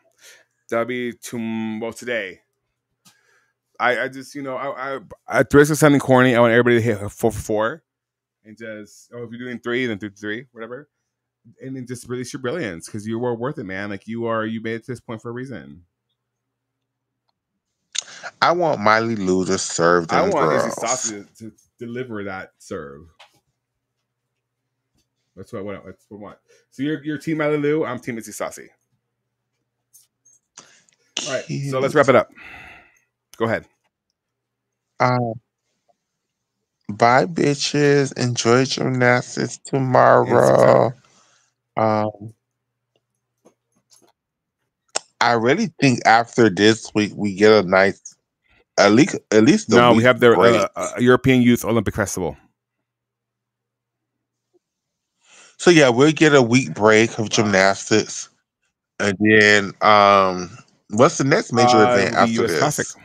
That'll be today. I just at the risk of sounding corny, I want everybody to hit 4 for 4 and just if you're doing 3, then 3 whatever, and then just release your brilliance because you were worth it, man. Like you made it to this point for a reason. I want Miley Lou to serve I them want Izzy girls. Saucy to deliver that serve. That's what I want. That's what I want. So you're team Miley Lou. I'm team Izzy Saucy. All right, so let's wrap Cute. it up. Go ahead. Bye, bitches. Enjoy gymnastics In September. tomorrow. Um, I really think after this week we get a nice, at least a No, we week have the break. European Youth Olympic Festival. So yeah, we'll get a week break of gymnastics, and then what's the next major It event will be after U.S. Classic. this?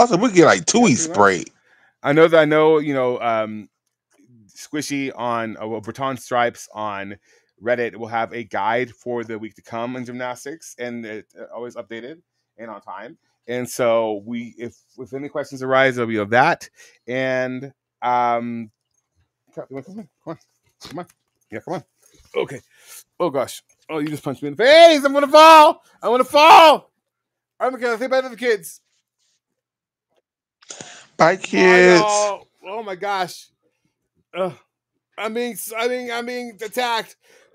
Also, we'll get like 2 weeks Pretty much. break. I know, Squishy on Breton Stripes on Reddit will have a guide for the week to come in gymnastics, and it's always updated and on time. And so if any questions arise, there'll be of that. And come on, yeah, come on. Okay. Oh gosh. Oh, you just punched me in the face. I'm gonna fall. I'm gonna say bye to the kids. Bye, Bye, kids. y'all. Oh my gosh. I'm being attacked.